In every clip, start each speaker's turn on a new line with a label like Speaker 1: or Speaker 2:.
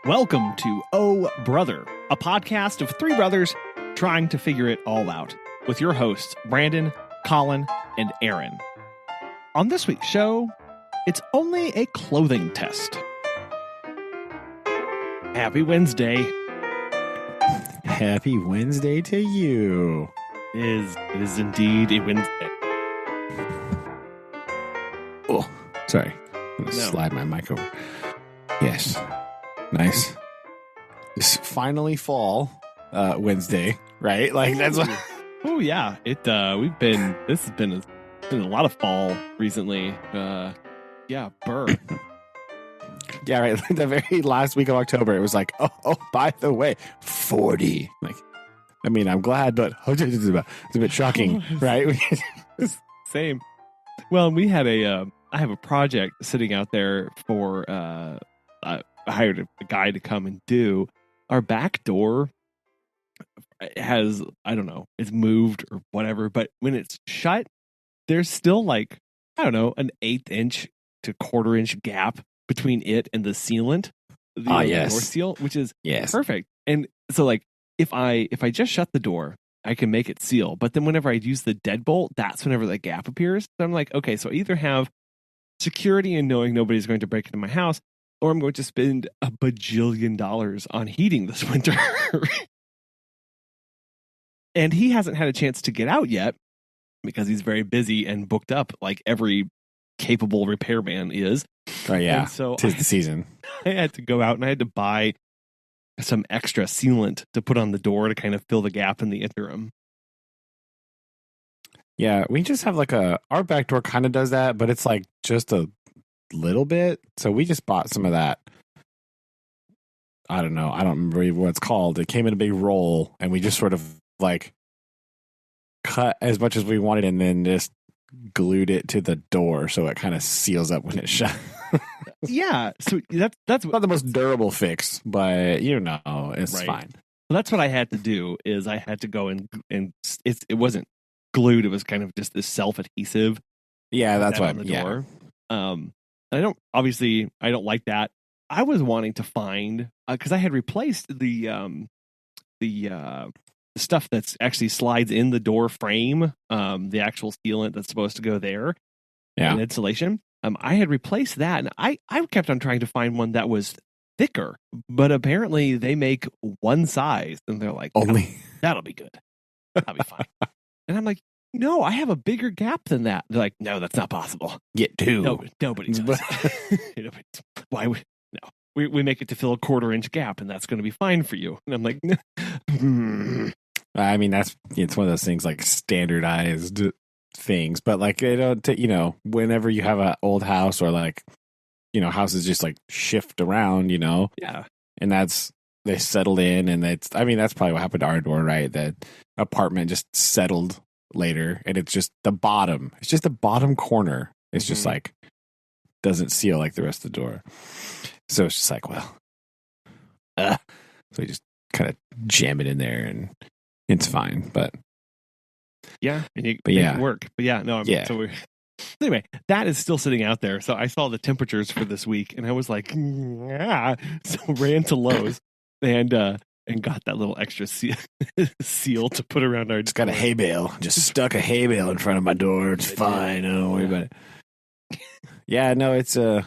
Speaker 1: Welcome to Oh Brother, a podcast of three brothers trying to figure it all out, with your hosts, Brandon, Collin, and Aaron. On this week's show, it's only a clothing test. Happy Wednesday.
Speaker 2: Happy Wednesday to you.
Speaker 1: It is indeed a Wednesday.
Speaker 2: Oh, sorry. I'm going to slide my mic over. Yes. Nice. It's finally fall Wednesday, right? Like that's what.
Speaker 1: Oh yeah. This has been a lot of fall recently. Yeah, burr.
Speaker 2: Yeah, right. The very last week of October, it was like, oh, by the way, 40. Like, I mean, I'm glad, but it's a bit shocking, right?
Speaker 1: Same. Well, we had I have a project sitting out there for, I hired a guy to come and do. Our back door has, I don't know, it's moved or whatever, but when it's shut, there's still like, I don't know, an 1/8 inch to 1/4 inch gap between it and the sealant, the
Speaker 2: yes.
Speaker 1: door seal, which is
Speaker 2: yes.
Speaker 1: perfect. And so like if I just shut the door, I can make it seal. But then whenever I use the deadbolt, that's whenever the gap appears. So I'm like, okay, so I either have security and knowing nobody's going to break into my house, or I'm going to spend $1 bajillion on heating this winter. And he hasn't had a chance to get out yet because he's very busy and booked up like every capable repairman is.
Speaker 2: Oh, yeah.
Speaker 1: And so
Speaker 2: 'tis the season.
Speaker 1: I had to go out and I had to buy some extra sealant to put on the door to kind of fill the gap in the interim.
Speaker 2: Yeah, we just have like our back door kind of does that, but it's like just a little bit. So we just bought some of that. I don't know. I don't remember even what it's called. It came in a big roll and we just sort of like cut as much as we wanted and then just glued it to the door so it kind of seals up when it's shut.
Speaker 1: Yeah, so that's
Speaker 2: not the most durable fix, but you know, it's
Speaker 1: right.
Speaker 2: fine.
Speaker 1: Well, that's what I had to do. Is I had to go and it wasn't glued. It was kind of just this self-adhesive.
Speaker 2: Yeah, that's why.
Speaker 1: On the door. I don't like that. I was wanting to find because I had replaced the stuff that's actually slides in the door frame, the actual sealant that's supposed to go there, and insulation. I had replaced that, and I kept on trying to find one that was thicker, but apparently they make one size, and they're like,
Speaker 2: only
Speaker 1: that'll be good, that'll be fine. And I'm like, no, I have a bigger gap than that. They're like, no, that's not possible.
Speaker 2: Get two.
Speaker 1: No, nobody does. Why would no? We make it to fill a 1/4 inch gap, and that's going to be fine for you. And I'm like,
Speaker 2: I mean, it's one of those things like standardized things, but like they don't, whenever you have an old house or like, houses just like shift around,
Speaker 1: yeah,
Speaker 2: and they settled in, and that's probably what happened to our door, right? That apartment just settled later, and it's just the bottom corner. It's just like doesn't seal like the rest of the door, so it's just like, well, so we just kind of jam it in there, and it's fine, but.
Speaker 1: Yeah, and you make it work. But yeah, no, so anyway, that is still sitting out there. So I saw the temperatures for this week, and I was like, yeah. So ran to Lowe's and got that little extra seal to put around our.
Speaker 2: Just got a hay bale. Just stuck a hay bale in front of my door. It's fine. Don't worry about it. Yeah, no, I think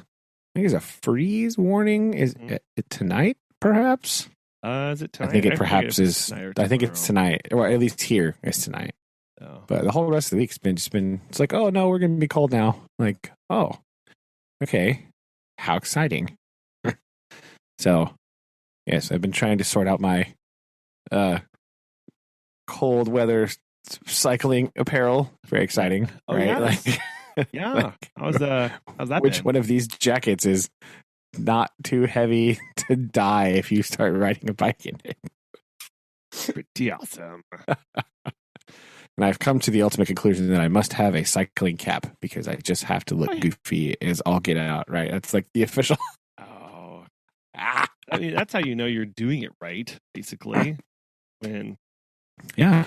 Speaker 2: it's a freeze warning. Is it tonight? Perhaps.
Speaker 1: Is it tonight?
Speaker 2: I think it perhaps is. I think it's tonight, or at least here it's tonight.
Speaker 1: Oh.
Speaker 2: But the whole rest of the week's been. It's like, oh no, we're going to be cold now. Like, oh, okay, how exciting! So, yes, I've been trying to sort out my cold weather cycling apparel. Very exciting, right?
Speaker 1: Yes.
Speaker 2: Like,
Speaker 1: yeah. How's that?
Speaker 2: Which one of these jackets is not too heavy to die if you start riding a bike in it?
Speaker 1: Pretty awesome.
Speaker 2: And I've come to the ultimate conclusion that I must have a cycling cap because I just have to look goofy as all get out, right? That's like the official.
Speaker 1: Oh. I mean, that's how you know you're doing it right, basically. When you're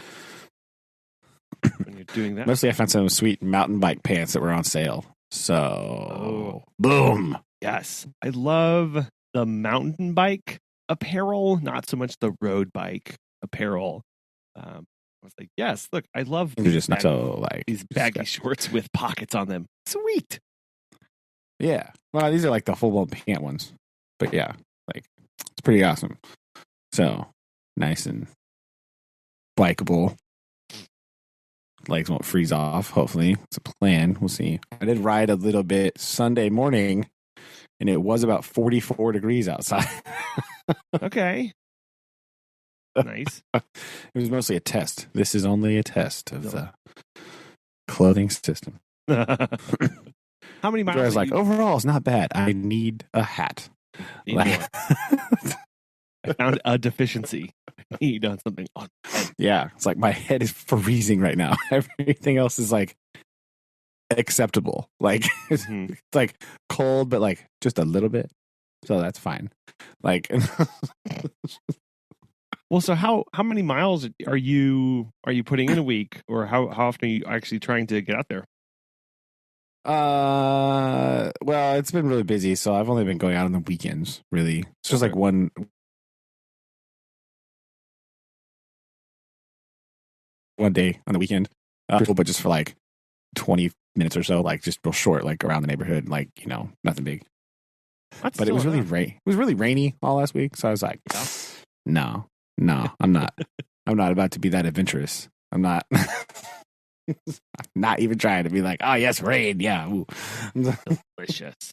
Speaker 1: doing that.
Speaker 2: Mostly I found some sweet mountain bike pants that were on sale. So, boom.
Speaker 1: Yes. I love the mountain bike apparel, not so much the road bike apparel. I was like, yes, look, I love
Speaker 2: They're just not so like
Speaker 1: these baggy shorts with pockets on them. Sweet.
Speaker 2: Yeah. Well, these are like the full-blown pant ones. But yeah, like it's pretty awesome. So nice and bikeable. Legs won't freeze off, hopefully. It's a plan. We'll see. I did ride a little bit Sunday morning, and it was about 44 degrees outside.
Speaker 1: Okay. Nice.
Speaker 2: It was mostly a test. This is only a test of the clothing system.
Speaker 1: How many miles?
Speaker 2: I was like, overall, it's not bad. I need a hat.
Speaker 1: I found a deficiency. I need on something on my head.
Speaker 2: Yeah, it's like my head is freezing right now. Everything else is like acceptable. Like it's like cold, but like just a little bit. So that's fine. Like,
Speaker 1: well, so how many miles are you putting in a week, or how often are you actually trying to get out there?
Speaker 2: Well, it's been really busy, so I've only been going out on the weekends. Really, it's just like one day on the weekend, but just for like 20 minutes or so, like just real short, like around the neighborhood, like nothing big. But it was really It was really rainy all last week, so I was like, no, I'm not. I'm not about to be that adventurous. I'm not. I'm not even trying to be like, oh yes, rain, yeah, ooh.
Speaker 1: Delicious.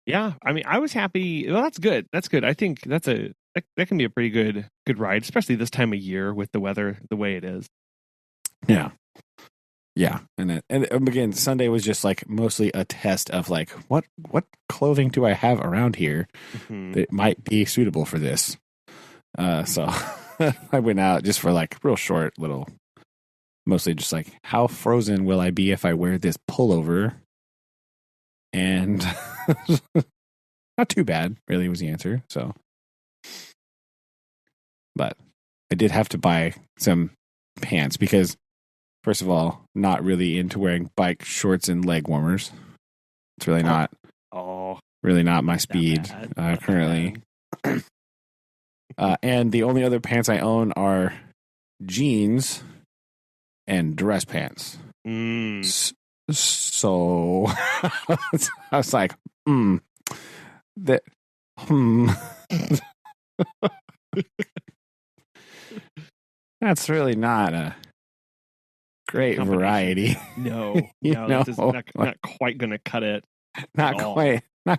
Speaker 1: Yeah, I mean, I was happy. Well, that's good. That's good. I think that can be a pretty good ride, especially this time of year with the weather the way it is.
Speaker 2: Yeah. Yeah. And again, Sunday was just like mostly a test of like, what clothing do I have around here that might be suitable for this? So I went out just for like real short little, mostly just like, how frozen will I be if I wear this pullover? And not too bad, really, was the answer. So, but I did have to buy some pants because, first of all, not really into wearing bike shorts and leg warmers. It's really not my speed currently. And the only other pants I own are jeans and dress pants. So I was like, that's really not a great variety.
Speaker 1: No, that is not quite going to cut it.
Speaker 2: Not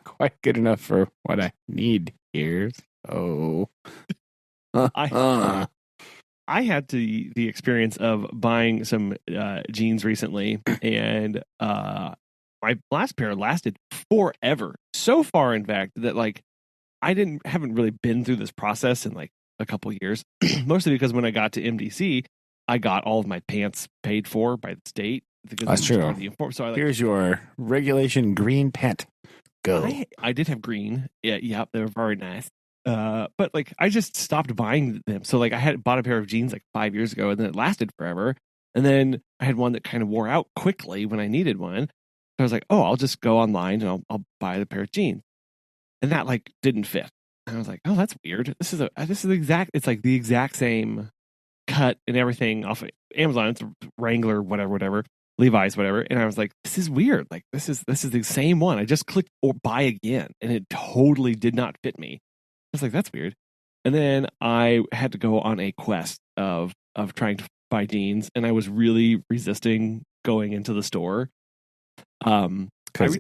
Speaker 2: quite good enough for what I need here. So
Speaker 1: I had the experience of buying some jeans recently, and my last pair lasted forever. So far, in fact, that like I haven't really been through this process in like a couple years. Mostly because when I got to MDC, I got all of my pants paid for by the state.
Speaker 2: That's true.
Speaker 1: So
Speaker 2: here's your regulation green pant. Go.
Speaker 1: I did have green. Yeah, they were very nice. But like I just stopped buying them. So like I had bought a pair of jeans like 5 years ago, and then it lasted forever. And then I had one that kind of wore out quickly when I needed one. So I was like, oh, I'll just go online and I'll buy the pair of jeans. And that like didn't fit. And I was like, oh, that's weird. This is it's like the exact same cut and everything off of Amazon. It's a Wrangler, whatever, Levi's, whatever. And I was like, this is weird. Like this is the same one. I just clicked or buy again, and it totally did not fit me. I was like, that's weird. And then I had to go on a quest of trying to buy jeans, and I was really resisting going into the store.
Speaker 2: Because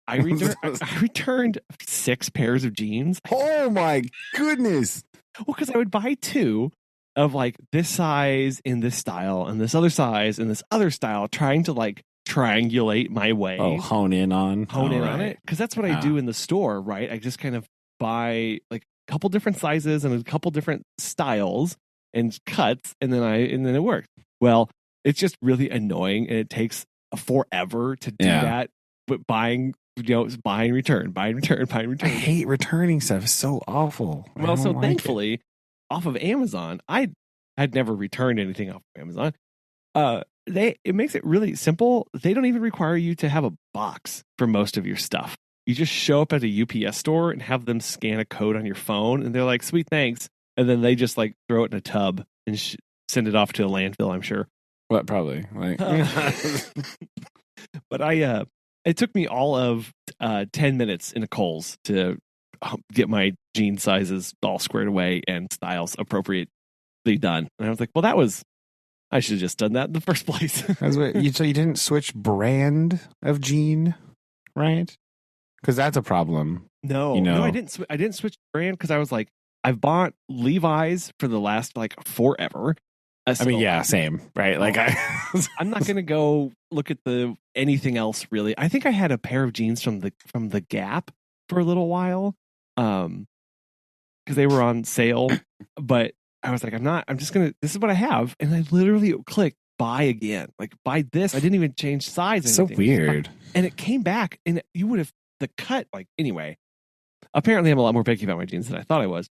Speaker 1: I returned 6 pairs of jeans.
Speaker 2: Oh my goodness!
Speaker 1: Well, because I would buy 2 of like this size in this style and this other size in this other style, trying to like triangulate my way.
Speaker 2: Oh, hone in on
Speaker 1: it, because that's what I do in the store, right? I just kind of buy like a couple different sizes and a couple different styles and cuts, and then it works. Well, it's just really annoying, and it takes forever to do that. But buy and return. I
Speaker 2: hate returning stuff. It's so awful.
Speaker 1: Well, so thankfully, off of Amazon, I had never returned anything off of Amazon. It makes it really simple. They don't even require you to have a box for most of your stuff. You just show up at a UPS store and have them scan a code on your phone, and they're like, "Sweet, thanks," and then they just like throw it in a tub and send it off to a landfill. I'm sure.
Speaker 2: What probably like.
Speaker 1: But it took me all of 10 minutes in a Kohl's to get my jean sizes all squared away and styles appropriately done. And I was like, well, I should have just done that in the first place.
Speaker 2: So you didn't switch brand of jean, right? Because that's a problem.
Speaker 1: No, I didn't. I didn't switch brand because I was like, I've bought Levi's for the last like forever.
Speaker 2: I mean, yeah, same, right? Like,
Speaker 1: I'm not gonna go look at anything else really. I think I had a pair of jeans from the Gap for a little while, because they were on sale. But I was like, I'm just gonna. This is what I have, and I literally clicked buy again, like buy this. I didn't even change size.
Speaker 2: So weird.
Speaker 1: And it came back, and you would have the cut like anyway. Apparently, I'm a lot more picky about my jeans than I thought I was.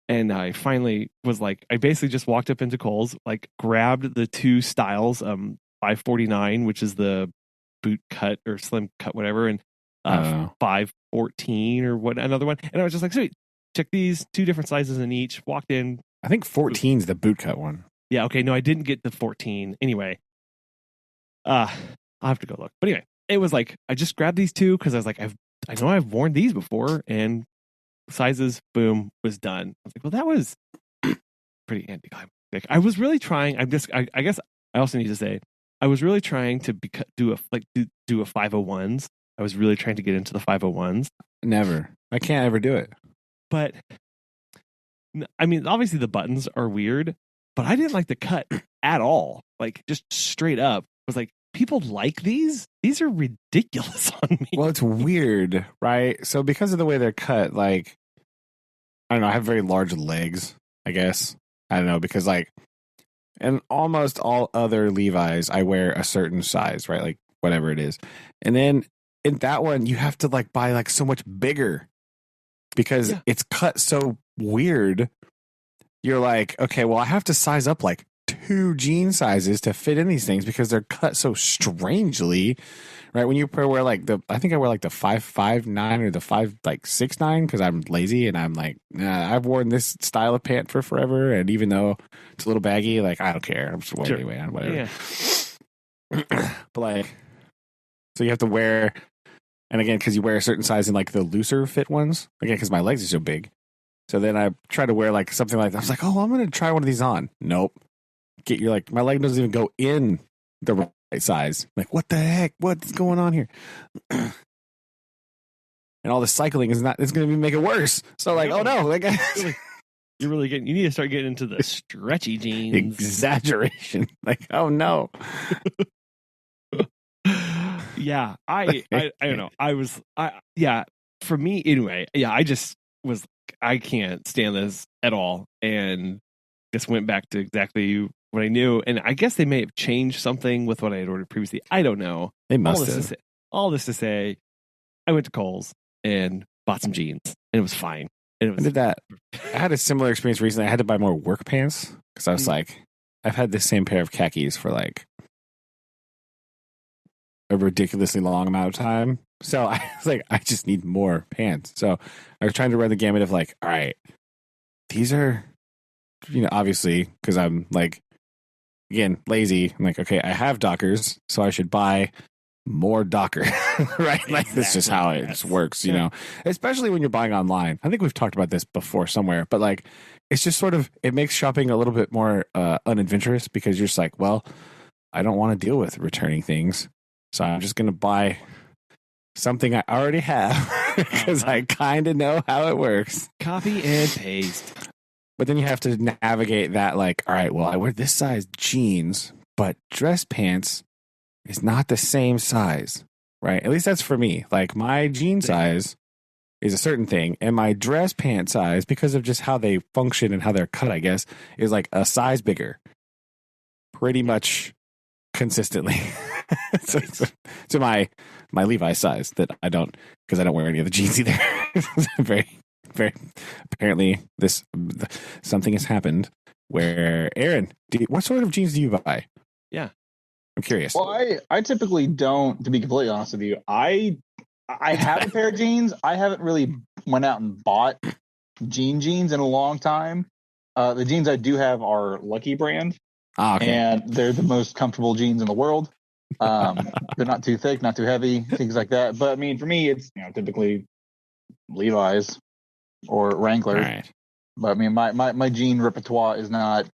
Speaker 1: And I finally was like, I basically just walked up into Kohl's, like grabbed the two styles, 549, which is the boot cut or slim cut, whatever, and 514 or what another one. And I was just like, sweet, check these 2 different sizes in each. Walked in.
Speaker 2: I think 14 is the boot cut one.
Speaker 1: Yeah. Okay. No, I didn't get the 14. Anyway, I'll have to go look. But anyway, it was like I just grabbed these 2 because I was like, I know I've worn these before, and sizes, boom, was done. I was like, well, that was pretty anticlimactic. I was really trying. I guess I also need to say I was really trying to do a 501s. I was really trying to get into the 501s.
Speaker 2: Never. I can't ever do it.
Speaker 1: But I mean, obviously the buttons are weird, but I didn't like the cut at all. Like just straight up, I was like, people like these? These are ridiculous on me.
Speaker 2: Well, it's weird, right? So because of the way they're cut, like, I don't know, I have very large legs, I guess. I don't know, because like, in almost all other Levi's, I wear a certain size, right? Like, whatever it is. And then in that one, you have to like buy like so much bigger because it's cut so weird. You're like, okay, well, I have to size up like 2 jean sizes to fit in these things because they're cut so strangely, right? When you wear like I think I wear like the 559 or the 569 because I'm lazy and I'm like, nah, I've worn this style of pant for forever, and even though it's a little baggy, like I don't care, I'm just wearing it anyway, whatever. Yeah. But like, so you have to wear, and again, because you wear a certain size in like the looser fit ones, again, because my legs are so big. So then I try to wear like something like that. I was like, oh, I'm gonna try one of these on. Nope. You're like, my leg doesn't even go in the right size. Like, what the heck? What's going on here? And all the cycling it's going to make it worse. So like, oh no, like,
Speaker 1: you need to start getting into the stretchy jeans.
Speaker 2: Exaggeration. Like, oh no.
Speaker 1: Yeah, I don't know. For me anyway. Yeah, I just was, I can't stand this at all, and just went back to exactly what I knew, and I guess they may have changed something with what I had ordered previously. I don't know.
Speaker 2: They must have.
Speaker 1: All this to say, I went to Kohl's and bought some jeans, and it was fine. And it was,
Speaker 2: I did that. I had a similar experience recently. I had to buy more work pants because I was like, I've had this same pair of khakis for like a ridiculously long amount of time. So I was like, I just need more pants. So I was trying to run the gamut of like, all right, these are, obviously, because I'm like, again, lazy. I'm like, okay, I have Dockers, so I should buy more Docker, right? Exactly. Like, that's just how it works, especially when you're buying online. I think we've talked about this before somewhere, but like, it's just sort of, it makes shopping a little bit more unadventurous because you're just like, well, I don't want to deal with returning things. So I'm just going to buy something I already have because I kind of know how it works.
Speaker 1: Copy and paste.
Speaker 2: But then you have to navigate that like, all right, well, I wear this size jeans, but dress pants is not the same size, right? At least that's for me. Like my jean size is a certain thing, and my dress pant size, because of just how they function and how they're cut, I guess, is like a size bigger. Pretty much consistently. to my Levi's size that I don't, because I don't wear any of the jeans either. very apparently something has happened where Aaron, what sort of jeans do you buy?
Speaker 1: Yeah,
Speaker 2: I'm curious.
Speaker 3: Well, I typically don't, to be completely honest with you. I I have a pair of jeans. I haven't really went out and bought jeans in a long time. The jeans I do have are Lucky brand,
Speaker 2: Okay.
Speaker 3: and they're the most comfortable jeans in the world. They're not too thick, not too heavy, things like that. But I mean, for me, it's typically Levi's or Wrangler.
Speaker 2: All right.
Speaker 3: But I mean, my jean repertoire is not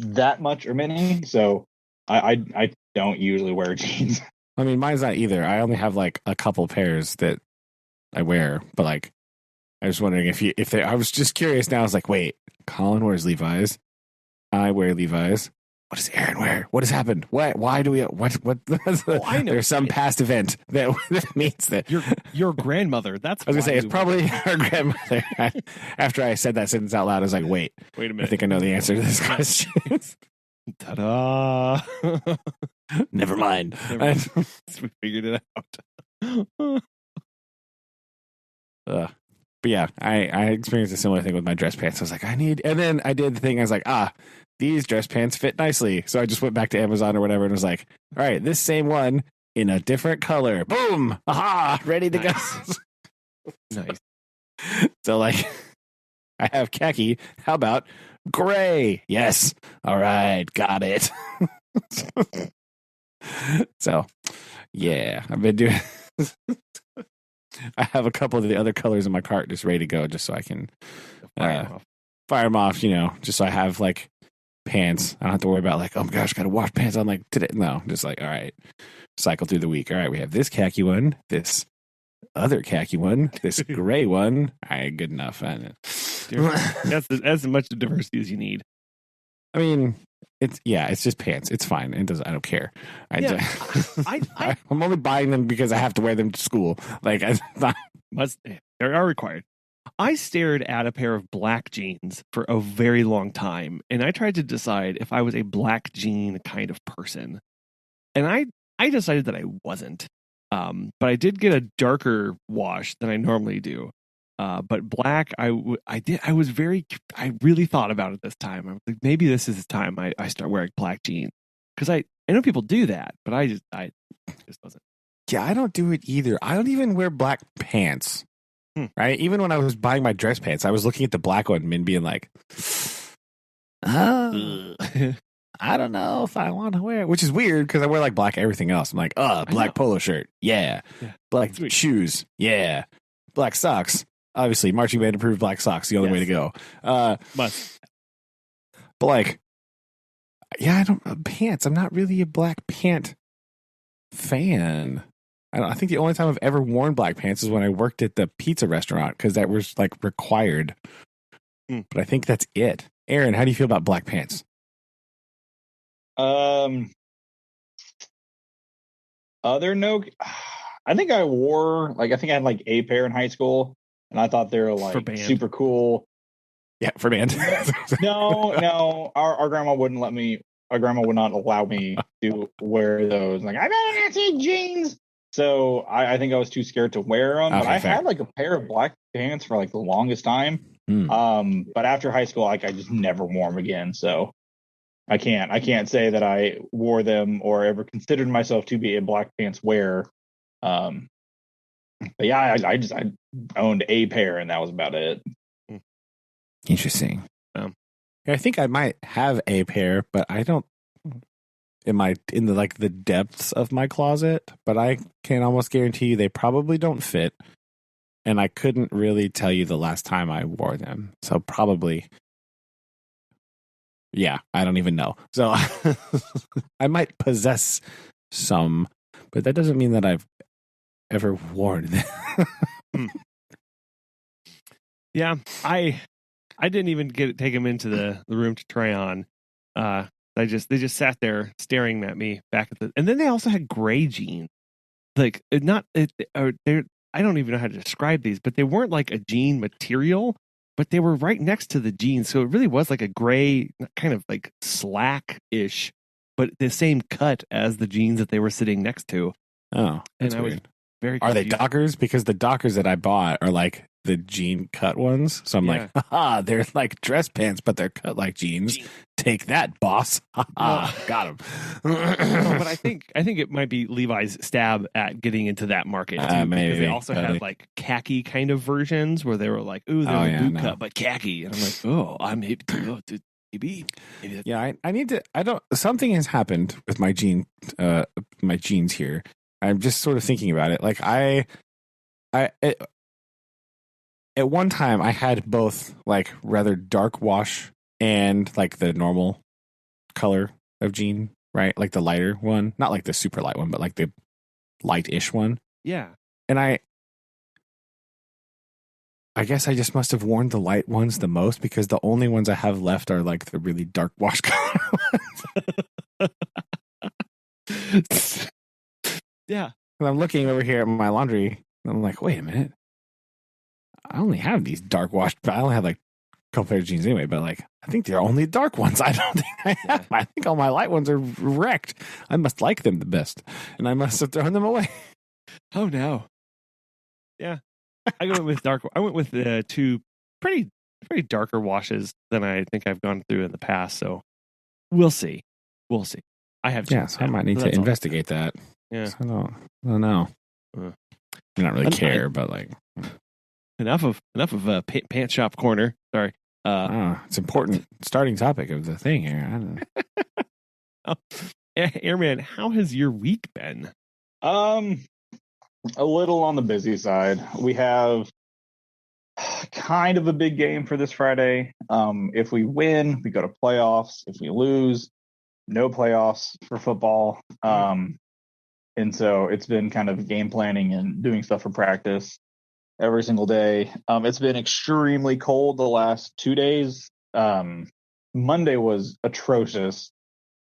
Speaker 3: that much or many, so I don't usually wear jeans.
Speaker 2: I mean, mine's not either. I only have like a couple pairs that I wear, but like, I was wondering if they. I was just curious. Now I was like, wait, Collin wears Levi's. I wear Levi's. What does Aaron wear? What has happened? What? Why do we? What?
Speaker 1: I know.
Speaker 2: There's some past event that means that
Speaker 1: your grandmother. That's.
Speaker 2: I was gonna say it's probably her grandmother. After I said that sentence out loud, I was like, wait
Speaker 1: a minute.
Speaker 2: I think I know the answer to this question.
Speaker 1: Ta-da!
Speaker 2: Never mind.
Speaker 1: We figured it out.
Speaker 2: But yeah, I experienced a similar thing with my dress pants. I was like, and then I did the thing. I was like, these dress pants fit nicely. So I just went back to Amazon or whatever and was like, all right, this same one in a different color. Boom! Aha! Ready to go.
Speaker 1: Nice.
Speaker 2: So like, I have khaki. How about gray? Yes. All right, got it. So, yeah, I've been doing. I have a couple of the other colors in my cart just ready to go, just so I can fire them off. Just so I have like pants. I don't have to worry about like, oh my gosh, got to wash pants on like today. No, just like, all right, cycle through the week. All right, we have this khaki one, this other khaki one, this gray one. All right, good enough.
Speaker 1: That's as much diversity as you need.
Speaker 2: I mean, it's just pants. It's fine. It doesn't. I don't care. I'm only buying them because I have to wear them to school. Like,
Speaker 1: they are required. I stared at a pair of black jeans for a very long time, and I tried to decide if I was a black jean kind of person, and I decided that I wasn't. But I did get a darker wash than I normally do. But black, I really thought about it this time. I was like, maybe this is the time I start wearing black jeans, because I know people do that, but I just wasn't.
Speaker 2: Yeah, I don't do it either. I don't even wear black pants. Right? Even when I was buying my dress pants, I was looking at the black one and being like, I don't know if I want to wear it, which is weird because I wear like black everything else. I'm like, black polo shirt. Yeah. Black shoes. Yeah. Black socks. Obviously, marching band approved black socks, the only way to go.
Speaker 1: Must.
Speaker 2: But like, yeah, pants. I'm not really a black pant fan. I think the only time I've ever worn black pants is when I worked at the pizza restaurant, because that was like required. But I think that's it. Aaron, how do you feel about black pants?
Speaker 3: I think I had like a pair in high school, and I thought they were like super cool.
Speaker 2: Yeah, for band.
Speaker 3: No, our grandma wouldn't let me. Our grandma would not allow me to wear those. Like, I better not see jeans. So I think I was too scared to wear them.
Speaker 2: Okay,
Speaker 3: but I had like a pair of black pants for like the longest time. But after high school, like I just never wore them again. So I can't say that I wore them or ever considered myself to be a black pants wearer. But yeah, I owned a pair, and that was about it.
Speaker 2: Interesting. I think I might have a pair, but I don't. In the depths of my closet, but I can almost guarantee you they probably don't fit, and I couldn't really tell you the last time I wore them. So probably, yeah, I don't even know. So I might possess some, but that doesn't mean that I've ever worn them.
Speaker 1: Yeah, I didn't even take them into the room to try on. They just sat there staring at me back at and then they also had gray jeans, like I don't even know how to describe these, but they weren't like a jean material, but they were right next to the jeans, so it really was like a gray kind of like slack-ish, but the same cut as the jeans that they were sitting next to.
Speaker 2: Oh,
Speaker 1: and I
Speaker 2: weird.
Speaker 1: was Very
Speaker 2: Are they
Speaker 1: confusing.
Speaker 2: Dockers? Because the Dockers that I bought are like the jean cut ones. So I'm like, haha, they're like dress pants, but they're cut like jeans. Take that, boss. Haha, got him.
Speaker 1: But I think it might be Levi's stab at getting into that market too,
Speaker 2: maybe,
Speaker 1: because they also had like khaki kind of versions where they were like, "Ooh, they're boot cut, but khaki," and I'm like, "Oh, I'm maybe
Speaker 2: yeah, I need to. I don't. Something has happened with my jeans here. I'm just sort of thinking about it. Like at one time I had both like rather dark wash and like the normal color of jean, right? Like the lighter one, not like the super light one, but like the light-ish one.
Speaker 1: Yeah.
Speaker 2: And I guess I just must have worn the light ones the most, because the only ones I have left are like the really dark wash color ones.
Speaker 1: Yeah.
Speaker 2: And I'm looking over here at my laundry and I'm like, wait a minute. I only have these dark washed, but I only have like a couple pairs of jeans anyway, but like, I think they're only dark ones. I don't think I have. I think all my light ones are wrecked. I must like them the best, and I must have thrown them away.
Speaker 1: Oh no. Yeah. I went with two pretty darker washes than I think I've gone through in the past. So we'll see. I have jeans.
Speaker 2: So I might need to investigate that.
Speaker 1: Yeah.
Speaker 2: So I don't know. I don't really care, but like
Speaker 1: enough of pant shop corner. Sorry.
Speaker 2: It's important starting topic of the thing here. I don't know.
Speaker 1: Airman, how has your week been?
Speaker 3: A little on the busy side. We have kind of a big game for this Friday. If we win, we go to playoffs. If we lose, no playoffs for football. And so it's been kind of game planning and doing stuff for practice every single day. It's been extremely cold the last 2 days. Monday was atrocious,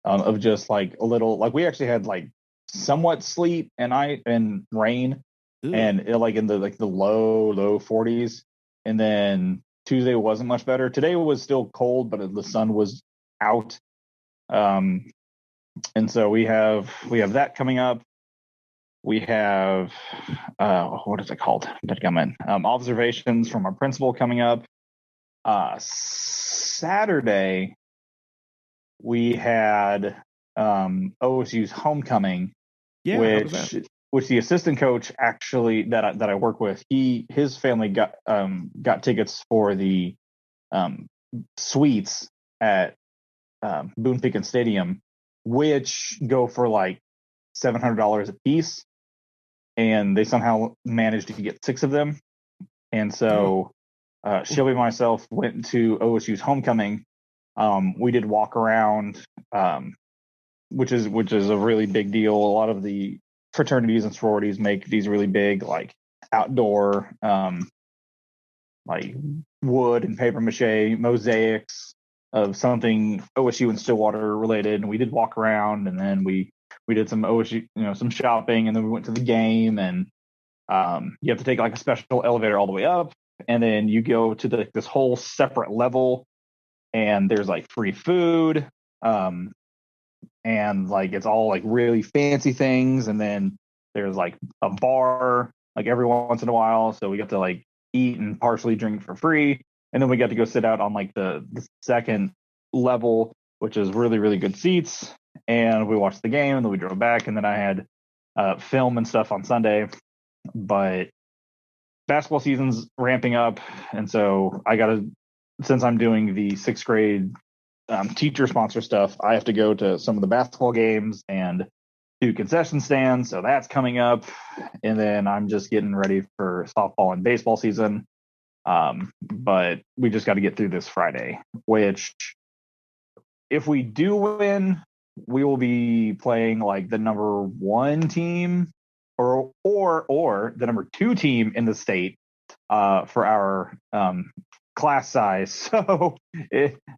Speaker 3: of just like a little, like we actually had like somewhat sleet and rain. Ew. And it, like in the low 40s. And then Tuesday wasn't much better. Today was still cold, but the sun was out. And so we have that coming up. We have what is it called? Observations from our principal coming up. Saturday we had OSU's homecoming, which the assistant coach actually that I work with, his family got tickets for the suites at Boone Pickens Stadium, which go for like $700 a piece, and they somehow managed to get 6 of them. And so Shelby and myself went to OSU's homecoming. We did walk around, which is a really big deal. A lot of the fraternities and sororities make these really big, like outdoor, like wood and paper mache mosaics of something OSU and Stillwater related. And we did walk around, and then we did some OSU, some shopping, and then we went to the game. And you have to take like a special elevator all the way up, and then you go to this whole separate level, and there's like free food. And like it's all like really fancy things, and then there's like a bar like every once in a while, so we got to like eat and partially drink for free. And then we got to go sit out on like the second level, which is really, really good seats. And we watched the game, and then we drove back, and then I had film and stuff on Sunday. But basketball season's ramping up, and so since I'm doing the 6th grade teacher sponsor stuff, I have to go to some of the basketball games and do concession stands. So that's coming up. And then I'm just getting ready for softball and baseball season. But we just got to get through this Friday, which if we do win, we will be playing like the number 1 team or the number 2 team in the state for our class size. So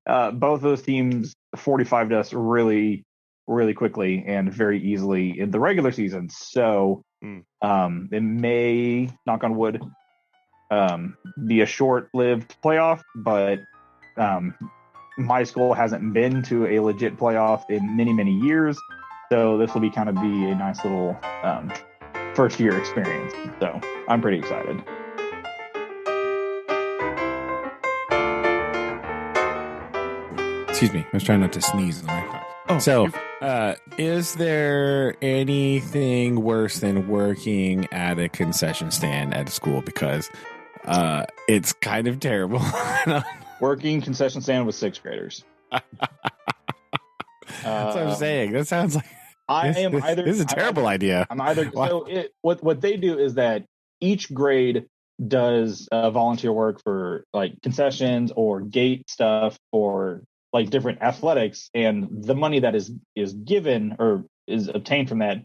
Speaker 3: both those teams 45'd us really, really quickly and very easily in the regular season. So it may, knock on wood, be a short-lived playoff, but my school hasn't been to a legit playoff in many, many years. So this will be a nice little first year experience. So I'm pretty excited.
Speaker 2: Excuse me, I was trying not to sneeze. So, is there anything worse than working at a concession stand at a school? Because it's kind of terrible.
Speaker 3: Working concession stand with 6th graders.
Speaker 2: That's what I'm saying. That sounds like this is a terrible idea.
Speaker 3: What they do is that each grade does volunteer work for like concessions or gate stuff or like different athletics, and the money that is given or is obtained from that,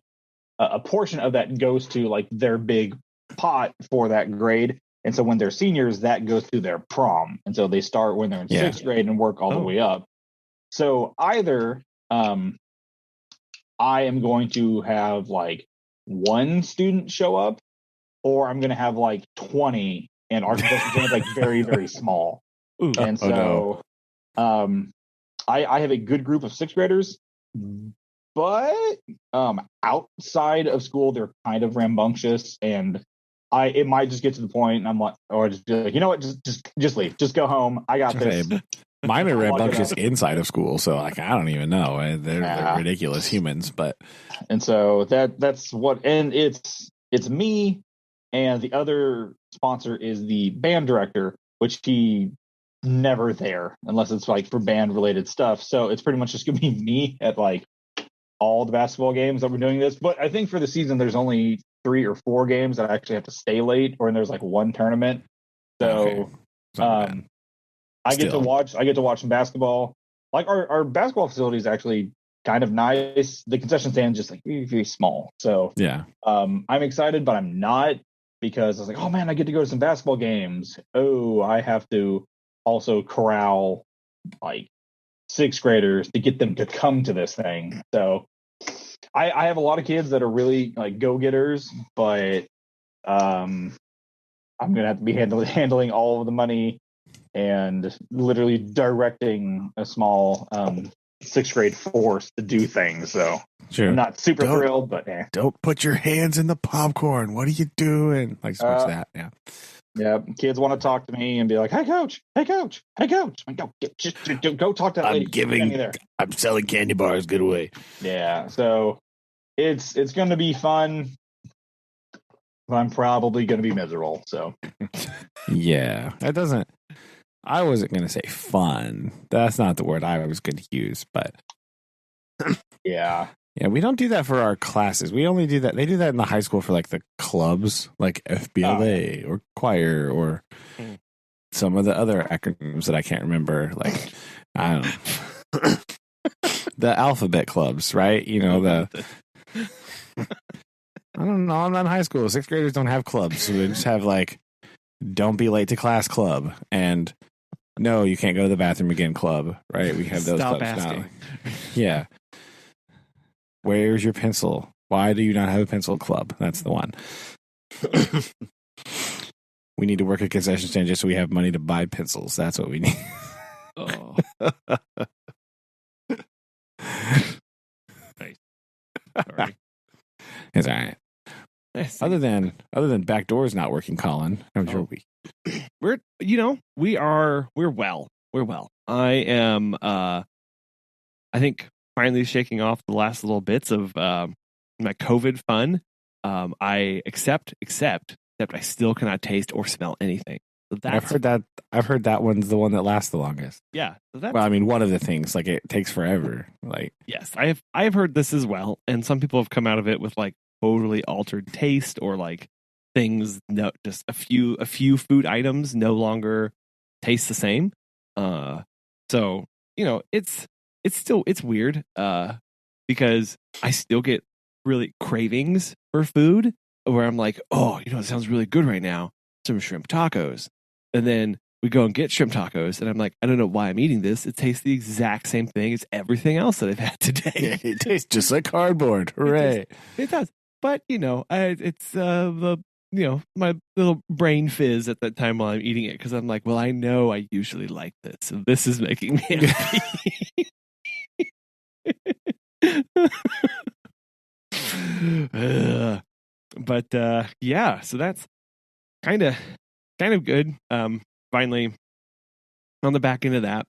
Speaker 3: a portion of that goes to like their big pot for that grade. And so when they're seniors, that goes to their prom. And so they start when they're in 6th grade and work all the way up. So either I am going to have like one student show up, or I'm going to have like 20, and our concession is like very, very small.
Speaker 1: Ooh.
Speaker 3: And so I have a good group of 6th graders, but outside of school, they're kind of rambunctious, and it might just get to the point, and I'm like, or just be like, you know what, just leave, just go home. I got this.
Speaker 2: Mine are rambunctious inside of school, so like I don't even know. They're ridiculous humans, but
Speaker 3: and so that's what, and it's me, and the other sponsor is the band director, which he never there unless it's like for band related stuff. So it's pretty much just gonna be me at like all the basketball games that we're doing this. But I think for the season there's only 3 or 4 games that I actually have to stay late, or there's like one tournament. So I get to watch some basketball. Like our basketball facility is actually kind of nice. The concession stand is just like very, very small. So I'm excited, but I'm not, because I was like, oh man, I get to go to some basketball games. Oh, I have to also corral like 6th graders to get them to come to this thing. So I have a lot of kids that are really like go-getters, but I'm gonna have to be handling all of the money and literally directing a small 6th grade force to do things. So I'm not super thrilled, but
Speaker 2: don't put your hands in the popcorn. What are you doing? Like so much that.
Speaker 3: Yeah, kids want to talk to me and be like, "Hey, coach! Hey, coach! Hey, coach!" Like, just go talk to that lady.
Speaker 2: I'm selling candy bars. Get away.
Speaker 3: Yeah, so it's going to be fun, but I'm probably going to be miserable. So
Speaker 2: yeah, that doesn't. I wasn't going to say fun. That's not the word I was going to use, but
Speaker 3: yeah.
Speaker 2: Yeah, we don't do that for our classes. We only do that. They do that in the high school for like the clubs, like FBLA or choir or some of the other acronyms that I can't remember. Like, I don't know. The alphabet clubs, right? You know, I don't know. I'm not in high school. 6th graders don't have clubs. So they just have like, don't be late to class club. And no, you can't go to the bathroom again club, right? We have those clubs now. Yeah. Where's your pencil? Why do you not have a pencil club? That's the one. We need to work a concession stand just so we have money to buy pencils. That's what we need.
Speaker 1: Oh. Nice. Sorry.
Speaker 2: It's all right. Other than back doors not working, Collin, how was your week?
Speaker 1: We're well. We're well. I am I think finally shaking off the last little bits of my COVID fun. I except I still cannot taste or smell anything. So
Speaker 2: I've heard that one's the one that lasts the longest.
Speaker 1: Yeah. So
Speaker 2: well, I mean, one of the things, like it takes forever. Like
Speaker 1: yes, I have heard this as well, and some people have come out of it with like totally altered taste or like things. No, just a few food items no longer taste the same. So it's weird because I still get really cravings for food where I'm like, oh, it sounds really good right now, some shrimp tacos, and then we go and get shrimp tacos and I'm like, I don't know why I'm eating this. It tastes the exact same thing as everything else that I've had today.
Speaker 2: Yeah, it tastes just like cardboard. Hooray.
Speaker 1: It does. But it's my little brain fizz at that time while I'm eating it, because I'm like, well, I know I usually like this, so this is making me happy. But yeah, so that's kind of good. Finally on the back end of that,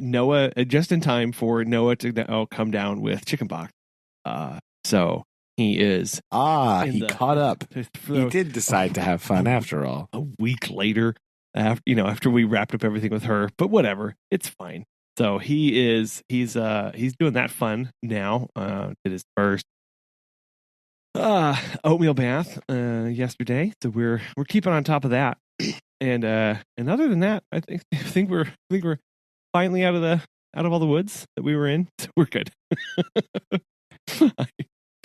Speaker 1: Noah just in time for Noah to come down with chickenpox. So he is
Speaker 2: he caught up. He did decide to have fun after all.
Speaker 1: A week later, after we wrapped up everything with her, but whatever, it's fine. So he's doing that fun now. Did his first oatmeal bath yesterday, so we're keeping on top of that. And other than that, I think we're finally out of all the woods that we were in. So we're good.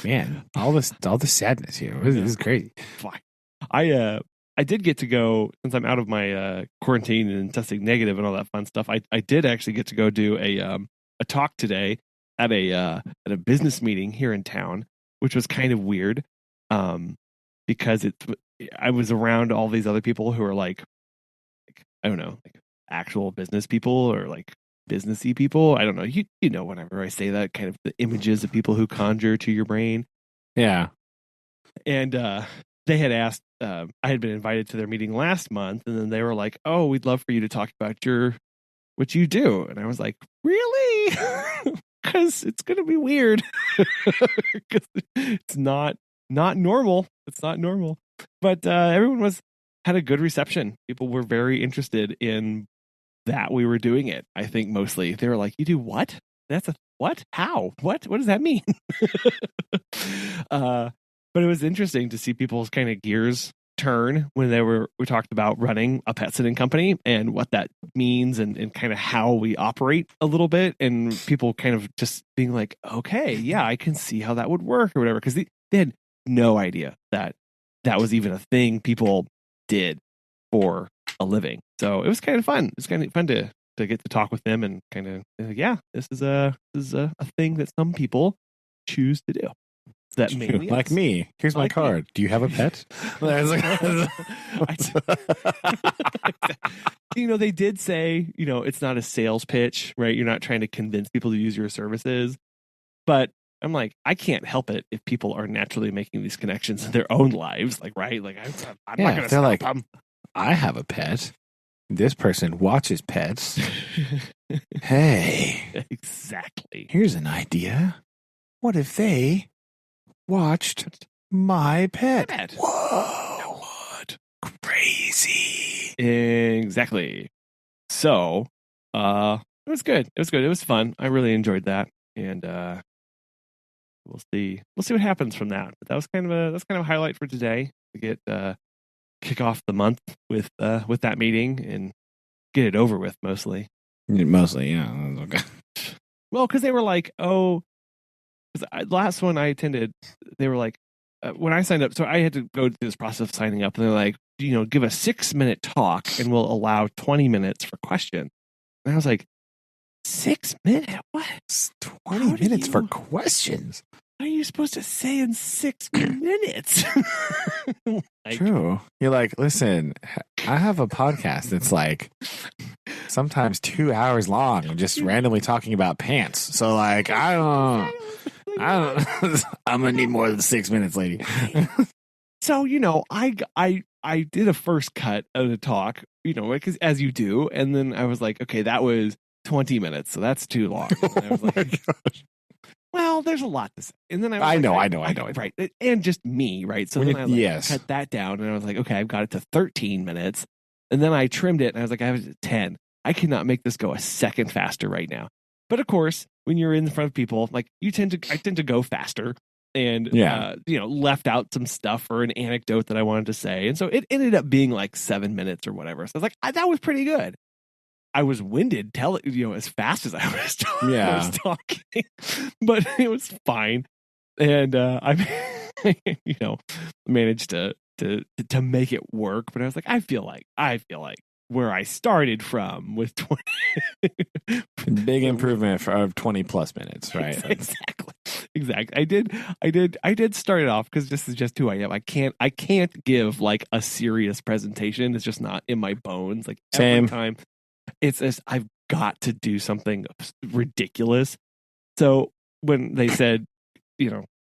Speaker 2: Man, all the sadness here. This is crazy.
Speaker 1: Fine. I did get to go, since I'm out of my quarantine and testing negative and all that fun stuff. I did actually get to go do a talk today at a business meeting here in town, which was kind of weird, because I was around all these other people who are like I don't know, like actual business people or like businessy people. I don't know. You know, whenever I say that, kind of the images of people who conjure to your brain.
Speaker 2: Yeah.
Speaker 1: And they had asked, I had been invited to their meeting last month, and then they were like, "Oh, we'd love for you to talk about what you do." And I was like, "Really?" Because it's going to be weird. Because it's not normal. It's not normal. But everyone had a good reception. People were very interested in that we were doing it. I think mostly they were like, "You do what? That's a what? How? What does that mean?" But it was interesting to see people's kind of gears turn when we talked about running a pet sitting company and what that means and kind of how we operate a little bit, and people kind of just being like, "Okay, yeah, I can see how that would work," or whatever, because they had no idea that was even a thing people did for a living. So it was kind of fun. It's kind of fun to get to talk with them and kind of this is a thing that some people choose to do. That mainly
Speaker 2: like me. Here's my card. Do you have a pet?
Speaker 1: They did say, it's not a sales pitch, right? You're not trying to convince people to use your services. But I'm like, I can't help it if people are naturally making these connections in their own lives. Like, right? Like, I'm not going to stop them.
Speaker 2: I have a pet. This person watches pets. Hey.
Speaker 1: Exactly.
Speaker 2: Here's an idea. What if they watched my pet? Whoa.
Speaker 1: What?
Speaker 2: Crazy.
Speaker 1: Exactly. So, it was good. It was good. It was fun. I really enjoyed that. And we'll see what happens from that. But that's kind of a highlight for today, to get kick off the month with that meeting and get it over with mostly.
Speaker 2: Mostly, yeah. Okay.
Speaker 1: Well, because they were like, "Oh," because last one I attended, they were like, when I signed up, so I had to go through this process of signing up, and they're like, give a 6-minute talk, and we'll allow 20 minutes for questions. And I was like, 6 minutes? What?
Speaker 2: 20 minutes for questions?
Speaker 1: What are you supposed to say in 6 minutes?
Speaker 2: True. You're like, listen, I have a podcast that's like sometimes 2 hours long and just randomly talking about pants. So like, I don't I'm gonna need more than 6 minutes, lady.
Speaker 1: So, I did a first cut of the talk, because as you do, and then I was like, okay, that was 20 minutes, so that's too long. And I was like, well, there's a lot to say. And then I know. Right. And just me, right? So then I cut that down, and I was like, okay, I've got it to 13 minutes. And then I trimmed it, and I was like, I have it to 10. I cannot make this go a second faster right now. But of course, when you're in front of people, like I tend to go faster, and left out some stuff or an anecdote that I wanted to say. And so it ended up being like 7 minutes or whatever. So I was like, that was pretty good. I was winded, as fast as I was talking, but it was fine. And I managed to make it work. But I was like, I feel like where I started from with 20.
Speaker 2: Big improvement of 20 plus minutes, right?
Speaker 1: Exactly. I did start it off because this is just who I am. I can't give like a serious presentation. It's just not in my bones. Like
Speaker 2: Same.
Speaker 1: Every time it's just, I've got to do something ridiculous. So when they said,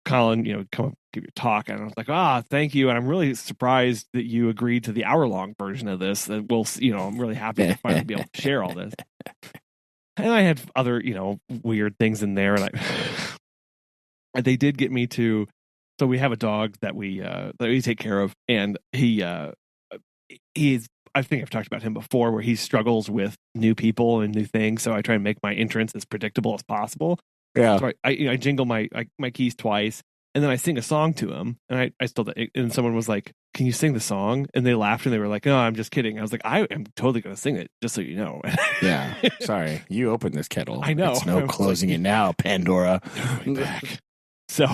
Speaker 1: Collin, come up, give your talk. And I was like, thank you. And I'm really surprised that you agreed to the hour-long version of this. That I'm really happy to finally be able to share all this. And I had other, weird things in there. And they did get me to, so we have a dog that we take care of. And he's, I think I've talked about him before, where he struggles with new people and new things. So I try and make my entrance as predictable as possible.
Speaker 2: Yeah.
Speaker 1: So I jingle my keys twice, and then I sing a song to him, and I still, and someone was like, "Can you sing the song?" And they laughed and they were like, "No, I'm just kidding." I was like, "I am totally going to sing it, just so you know."
Speaker 2: Yeah. Sorry, you opened this kettle.
Speaker 1: I know.
Speaker 2: It's no closing it now, Pandora.
Speaker 1: Back. So,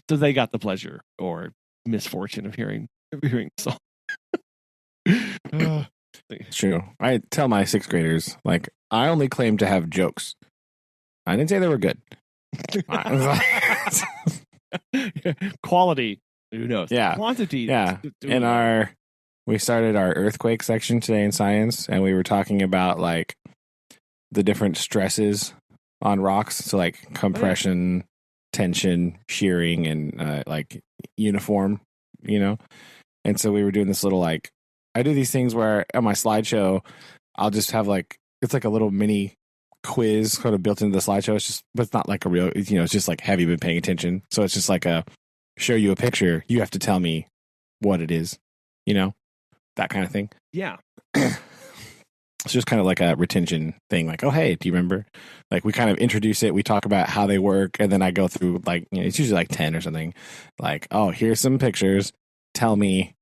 Speaker 1: so they got the pleasure or misfortune of hearing the song.
Speaker 2: It's true. I tell my 6th graders, like, I only claim to have jokes. I didn't say they were good.
Speaker 1: Quality, who knows?
Speaker 2: Yeah.
Speaker 1: Quantity.
Speaker 2: Yeah. We started our earthquake section today in science, and we were talking about like the different stresses on rocks. So like compression, tension, shearing, and like uniform, And so we were doing this little like, I do these things where on my slideshow, I'll just have like, it's like a little mini quiz kind of built into the slideshow. But it's not like a real, it's just like, have you been paying attention? So it's just like show you a picture. You have to tell me what it is, that kind of thing.
Speaker 1: Yeah.
Speaker 2: It's just kind of like a retention thing. Like, oh, hey, do you remember? Like we kind of introduce it. We talk about how they work. And then I go through like, it's usually like 10 or something. Like, oh, here's some pictures. Tell me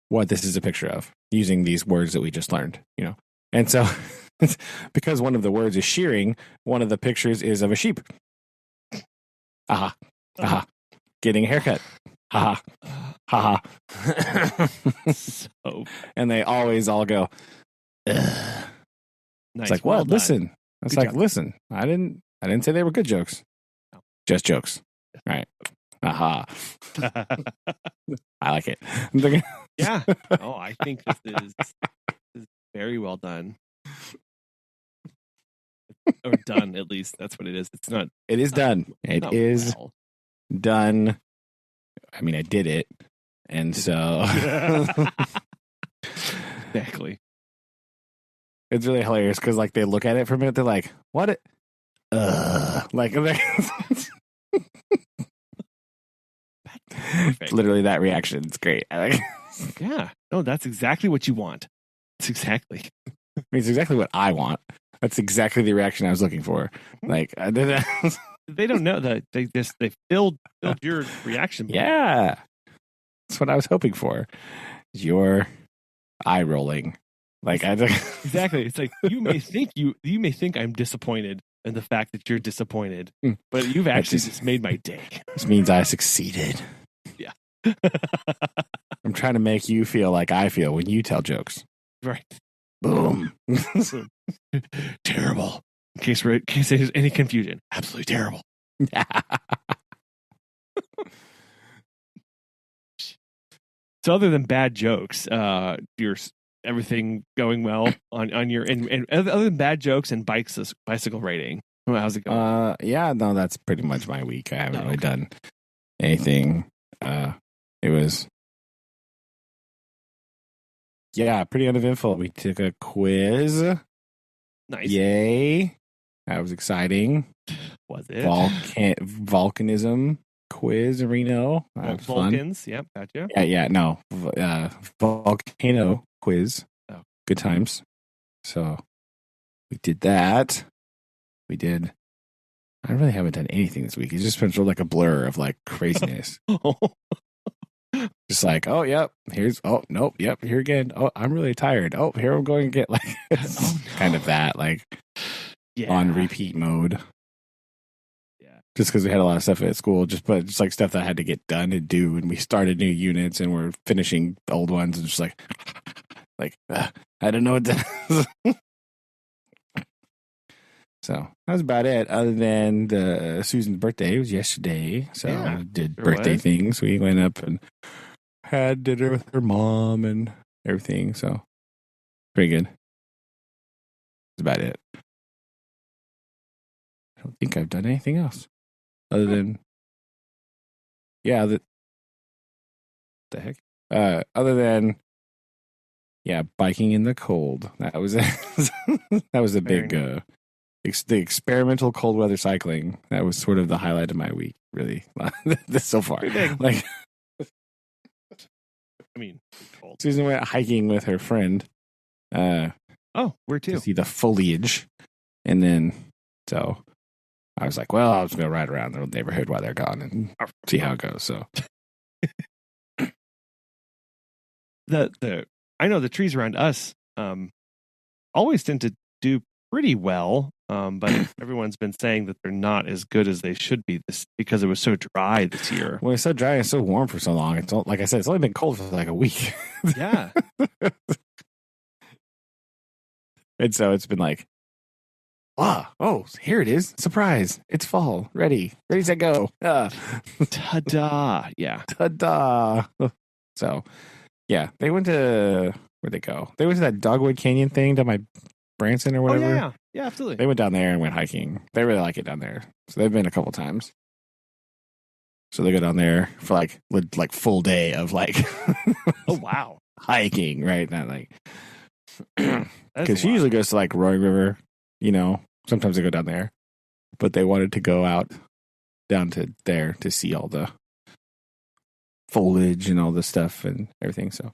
Speaker 2: what this is a picture of using these words that we just learned, And so because one of the words is shearing, one of the pictures is of a sheep. Aha. Aha. Getting a haircut. Haha. Haha. And they always all go, ugh.
Speaker 1: Nice.
Speaker 2: It's like, well, listen. It's like, listen, I didn't say they were good jokes. No. Just jokes. All right. Aha. I like it.
Speaker 1: Yeah. Oh, I think this is very well done. Or done, at least. That's what it is. It's not.
Speaker 2: It is done. It is done. I mean, I did it. And so.
Speaker 1: Exactly.
Speaker 2: It's really hilarious because, like, they look at it for a minute. They're like, what? Like, it's literally that reaction. It's great.
Speaker 1: Yeah. No, that's exactly what you want. It's exactly.
Speaker 2: I mean, it's exactly what I want. That's exactly the reaction I was looking for. Like,
Speaker 1: they don't know that they filled your reaction.
Speaker 2: Yeah. That's what I was hoping for. Your eye rolling. Like,
Speaker 1: exactly. It's like you may think I'm disappointed in the fact that you're disappointed, but you've actually just made my day.
Speaker 2: This means I succeeded.
Speaker 1: Yeah.
Speaker 2: I'm trying to make you feel like I feel when you tell jokes.
Speaker 1: Right.
Speaker 2: Boom.
Speaker 1: Terrible. In case there's any confusion. Absolutely terrible. So other than bad jokes, your everything going well on your and other than bad jokes and bicycle rating. How's it going?
Speaker 2: Yeah, no, that's pretty much my week. I haven't really done anything. It was pretty uneventful. We took a quiz.
Speaker 1: Nice.
Speaker 2: Yay. That was exciting.
Speaker 1: Was it?
Speaker 2: Volcanism quiz, Reno.
Speaker 1: Vulcans, fun. Yep, gotcha.
Speaker 2: Yeah, no. Volcano quiz.
Speaker 1: Oh.
Speaker 2: Good times. So we did that. I really haven't done anything this week. It's just been sort of like a blur of like craziness. Just like, oh, yep, nope, yep, here again. Oh, I'm really tired. Oh, here I'm going to get like kind of that, like on repeat mode.
Speaker 1: Yeah.
Speaker 2: Just because we had a lot of stuff at school, just like stuff that I had to get done and do. And we started new units and we're finishing old ones and just like I don't know what that is. So that was about it. Other than Susan's birthday was yesterday, so I did birthday things. We went up and had dinner with her mom and everything. So pretty good. That's about it. I don't think I've done anything else. Other than, yeah, the heck. Other than, yeah, biking in the cold. That was that was a big the experimental cold weather cycling. That was sort of the highlight of my week, really. This so far. Like,
Speaker 1: I mean, cold.
Speaker 2: Susan went hiking with her friend.
Speaker 1: Where to?
Speaker 2: To see the foliage, and then so I was like, well, I'll just go ride around the neighborhood while they're gone and see how it goes. So
Speaker 1: I know the trees around us always tend to do pretty well, but everyone's been saying that they're not as good as they should be because it was so dry this year.
Speaker 2: Well, it's so dry and so warm for so long. It's like I said, it's only been cold for like a week.
Speaker 1: Yeah.
Speaker 2: And so it's been like, oh, here it is. Surprise. It's fall. Ready, set, go.
Speaker 1: Ta-da. Yeah.
Speaker 2: Ta-da. So, yeah, they went to, where'd they go? They went to that Dogwood Canyon thing down by Branson or whatever.
Speaker 1: Oh, yeah, absolutely.
Speaker 2: They went down there and went hiking. They really like it down there. So they've been a couple times. So they go down there for like full day of like,
Speaker 1: oh, wow.
Speaker 2: Hiking, right? Not like, because she usually goes to like Roaring River, sometimes they go down there, but they wanted to go out down to there to see all the foliage and all the stuff and everything. So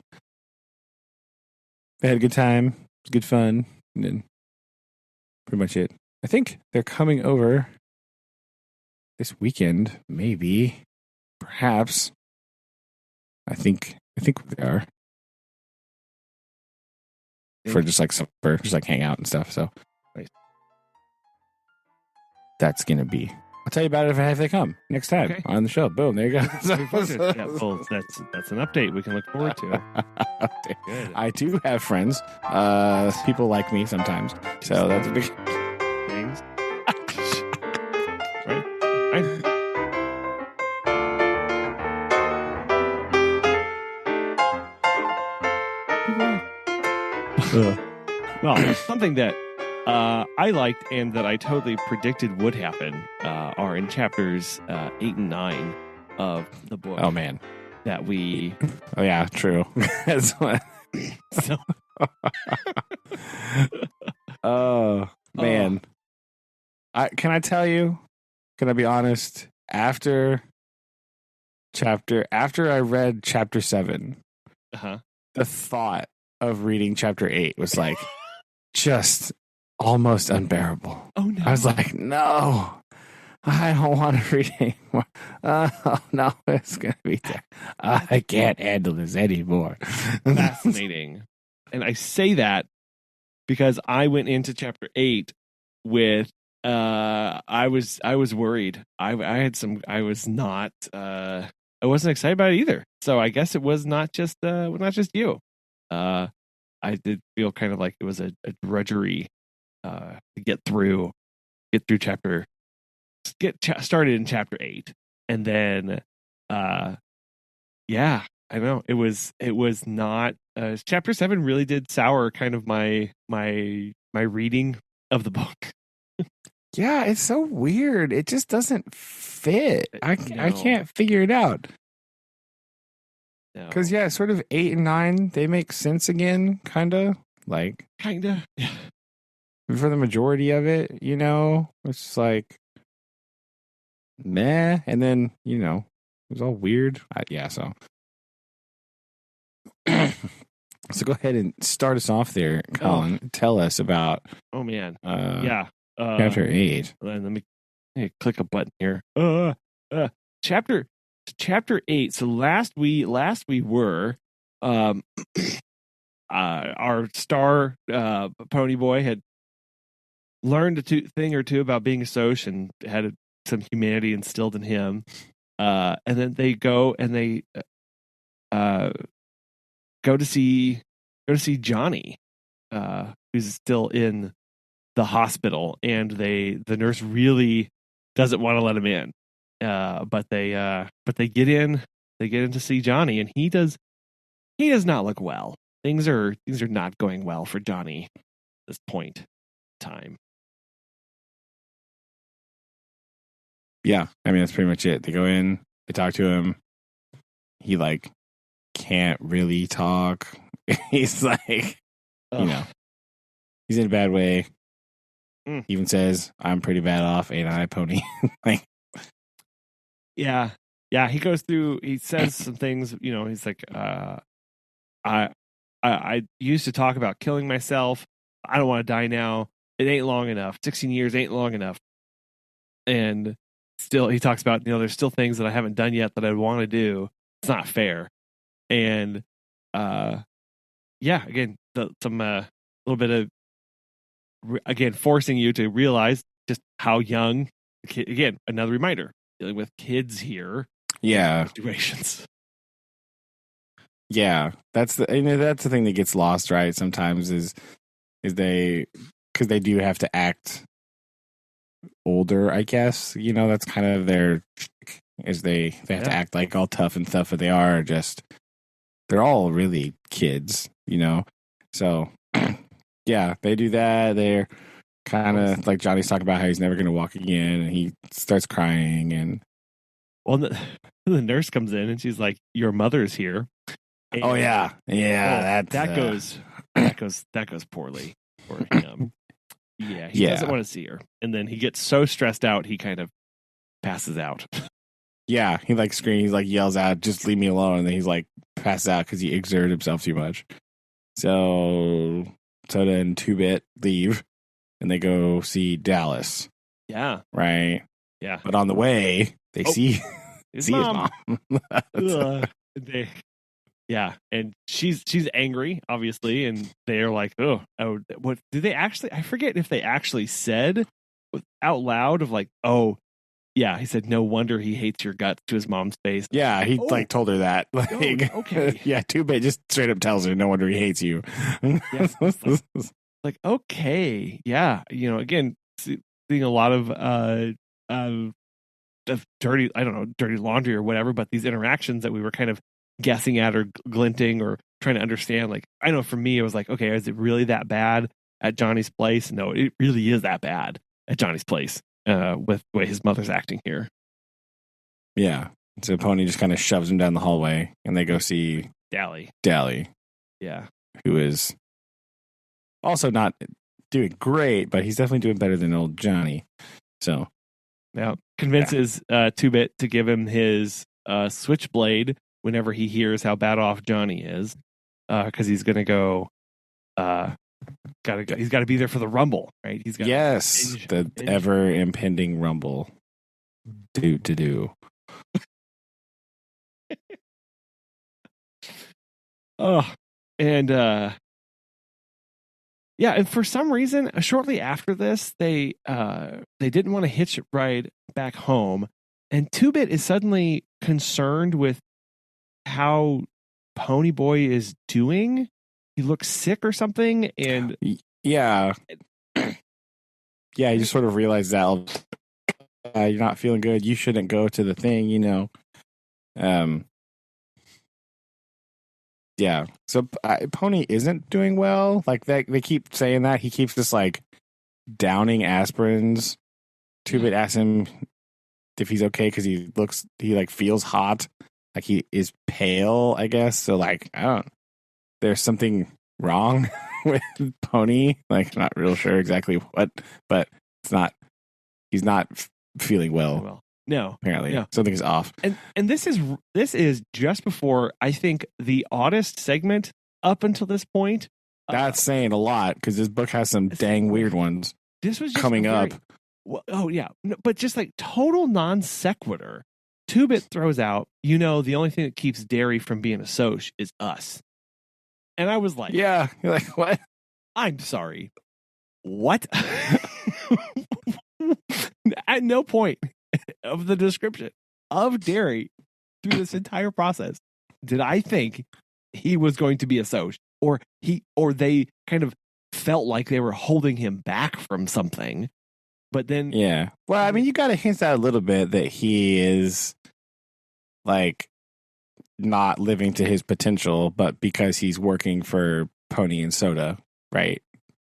Speaker 2: they had a good time. It was good fun. And then pretty much it. I think they're coming over this weekend, maybe, perhaps. I think they are. For just like supper, just like hang out and stuff. So that's gonna be. I'll tell you about it if they come next time on the show. Boom, there you go.
Speaker 1: Yeah, well, that's an update we can look forward to.
Speaker 2: Good. I do have friends. People like me sometimes, so that's a big
Speaker 1: things. Right. Well, something that I liked and that I totally predicted would happen are in chapters 8 and 9 of the book.
Speaker 2: Oh, man.
Speaker 1: That we...
Speaker 2: Oh, yeah, true. Oh, man. Can I tell you? Can I be honest? After I read chapter 7, the thought of reading chapter 8 was like just almost unbearable.
Speaker 1: Oh no.
Speaker 2: I was like, no, I don't want to read anymore. Oh no, it's gonna be there. I can't handle this anymore.
Speaker 1: Fascinating. And I say that because I went into chapter 8 with I was worried. I wasn't excited about it either. So I guess it was not just you. I did feel kind of like it was a drudgery to get started in chapter 8, and then yeah, I know it was not chapter 7 really did sour kind of my reading of the book.
Speaker 2: Yeah, it's so weird. It just doesn't fit. I can't figure it out. Because, yeah, sort of 8 and 9, they make sense again, kind of.
Speaker 1: Yeah.
Speaker 2: For the majority of it, it's just like, meh. And then, it was all weird. So. So go ahead and start us off there, Collin. Tell us about.
Speaker 1: Oh, man. Yeah.
Speaker 2: Chapter 8.
Speaker 1: Let me click a button here. Chapter 8. So last we were our star pony boy had learned a thing or two about being a Soch and had some humanity instilled in him. And then they go and they go to see Johnny, who's still in the hospital, and the nurse really doesn't want to let him in. But they get in to see Johnny, and he does not look well. Things are not going well for Johnny at this point in time.
Speaker 2: Yeah, I mean that's pretty much it. They go in, they talk to him. He like can't really talk. He's like, you know, he's in a bad way. He even says, "I'm pretty bad off, ain't I, Pony?" Like,
Speaker 1: yeah. He goes through. He says some things. You know, he's like, I used to talk about killing myself. I don't want to die now. It ain't long enough. 16 years ain't long enough. And still, he talks about, there's still things that I haven't done yet that I want to do. It's not fair. And, again, some little bit of, again, forcing you to realize just how young, again, another reminder, dealing with kids here.
Speaker 2: Yeah.
Speaker 1: Situations.
Speaker 2: Yeah, that's the thing that gets lost, right? Sometimes is because they do have to act older, I guess. That's kind of their is they have to act like all tough and stuff, but they're all really kids, So yeah, they do that. They're kind of like Johnny's talking about how he's never going to walk again, and he starts crying. And
Speaker 1: the nurse comes in and she's like, "Your mother's here." And, that goes poorly for him. He doesn't want to see her, and then he gets so stressed out he kind of passes out.
Speaker 2: Yeah, he like screams, like yells out, "Just leave me alone!" And then he's like passes out because he exerted himself too much. So then 2-Bit leave, and they go see Dallas.
Speaker 1: Yeah,
Speaker 2: right.
Speaker 1: Yeah,
Speaker 2: but on the way they see
Speaker 1: his
Speaker 2: his
Speaker 1: mom.
Speaker 2: mom.
Speaker 1: And she's angry, obviously, and they're like, "Oh, what did they actually?" I forget if they actually said out loud of like, "Oh, yeah." He said, "No wonder he hates your guts," to his mom's face.
Speaker 2: Yeah, he like told her that. Like,
Speaker 1: okay,
Speaker 2: yeah, 2-Bit just straight up tells her, "No wonder he hates you."
Speaker 1: Yeah, like okay, yeah, again, seeing a lot of dirty, I don't know, dirty laundry or whatever, but these interactions that we were kind of guessing at or glinting or trying to understand, like, I know for me, it was like, okay, is it really that bad at Johnny's place? No, it really is that bad at Johnny's place with the way his mother's acting here.
Speaker 2: Yeah. So Pony just kind of shoves him down the hallway, and they go see
Speaker 1: Dally.
Speaker 2: Yeah. Who is also not doing great, but he's definitely doing better than old Johnny. So
Speaker 1: now convinces 2-Bit to give him his switchblade whenever he hears how bad off Johnny is, because he's gonna go. He's got to be there for the Rumble, right? He's got
Speaker 2: the ever impending Rumble. Do.
Speaker 1: And and for some reason, shortly after this, they didn't want to hitch a ride back home, and 2-Bit is suddenly concerned with how Ponyboy is doing. He looks sick or something, and
Speaker 2: yeah, you just sort of realize that you're not feeling good. You shouldn't go to the thing, Yeah, so Pony isn't doing well. Like they keep saying that. He keeps just like downing aspirins. 2-Bit asks him if he's okay because he like feels hot, like he is pale, I guess. So like there's something wrong with Pony. Like not real sure exactly what, but he's not feeling well.
Speaker 1: No,
Speaker 2: apparently something is off.
Speaker 1: And this is just before, I think, the oddest segment up until this point.
Speaker 2: That's saying a lot because this book has some dang weird ones.
Speaker 1: This was just
Speaker 2: coming up.
Speaker 1: Oh yeah, but just like total non sequitur. 2-Bit throws out, the only thing that keeps dairy from being a soc is us. And I was like,
Speaker 2: yeah, you're like, what?
Speaker 1: I'm sorry. What? At no point of the description of dairy through this entire process did I think he was going to be a soc, or they kind of felt like they were holding him back from something. But then,
Speaker 2: yeah, well, I mean, you got to hint out a little bit that he is like not living to his potential, but because he's working for Pony and Soda, right?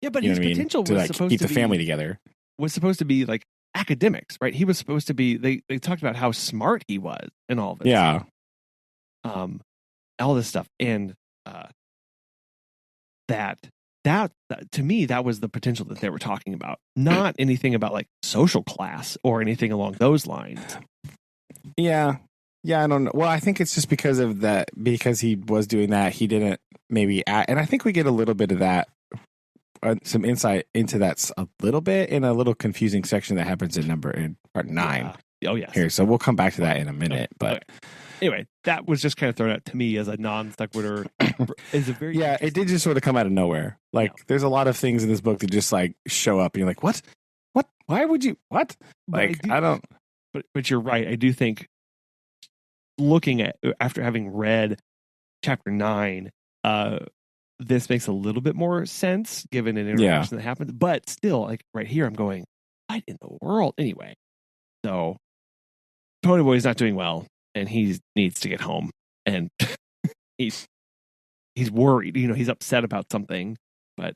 Speaker 1: Yeah, but his potential
Speaker 2: to
Speaker 1: was
Speaker 2: like
Speaker 1: supposed
Speaker 2: keep
Speaker 1: to
Speaker 2: the family together.
Speaker 1: Was supposed to be like academics, right? He was supposed to be. They talked about how smart he was and all this.
Speaker 2: Yeah.
Speaker 1: All this stuff, and that to me, that was the potential that they were talking about, not anything about like social class or anything along those lines.
Speaker 2: Yeah. I don't know. Well, I think it's just because of that, because he was doing that, he didn't maybe and I think we get a little bit of that, some insight into that a little bit in a little confusing section that happens in part 9.
Speaker 1: Oh yes.
Speaker 2: Here, so we'll come back to that in a minute, but
Speaker 1: anyway, that was just kind of thrown out to me as a non sequitur. Is a very
Speaker 2: it did just sort of come out of nowhere. Like there's a lot of things in this book that just like show up and you're like, what? Why would you? What? Like I don't.
Speaker 1: But you're right. I do think, looking at after having read chapter 9, this makes a little bit more sense given an interaction that happened. But still, like right here, I'm going, what in the world? Anyway, so Ponyboy's not doing well, and he needs to get home, and he's worried. He's upset about something, but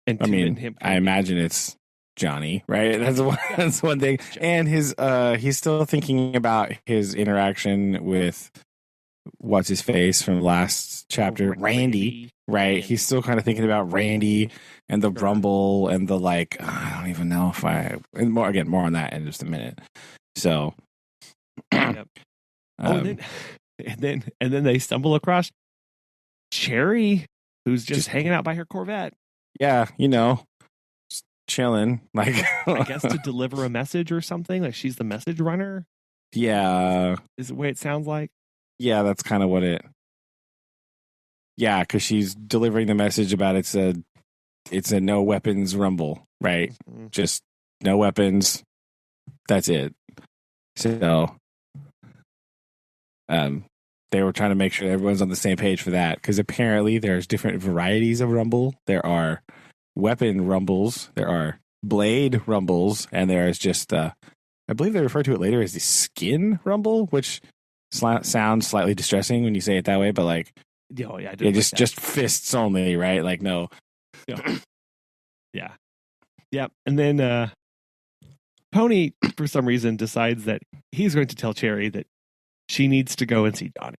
Speaker 2: I mean, I imagine it's Johnny, right? That's one thing. And he's still thinking about his interaction with what's his face from last chapter, Randy, right? He's still kind of thinking about Randy and the rumble and the like. I don't even know if more on that in just a minute. So,
Speaker 1: and then they stumble across Cherry, who's just hanging out by her Corvette.
Speaker 2: Yeah, just chilling, like
Speaker 1: I guess to deliver a message or something. Like she's the message runner.
Speaker 2: Yeah,
Speaker 1: is the way it sounds like.
Speaker 2: Yeah, that's kind of what it. Yeah, because she's delivering the message about it's a no weapons rumble, right? Mm-hmm. Just no weapons. That's it. So, they were trying to make sure everyone's on the same page for that, because apparently there's different varieties of rumble. There are weapon rumbles, there are blade rumbles, and there is just I believe they refer to it later as the skin rumble, which sounds slightly distressing when you say it that way, but like, just fists only, right? Like, no.
Speaker 1: Yeah. And then Pony, for some reason, decides that he's going to tell Cherry that she needs to go and see Johnny.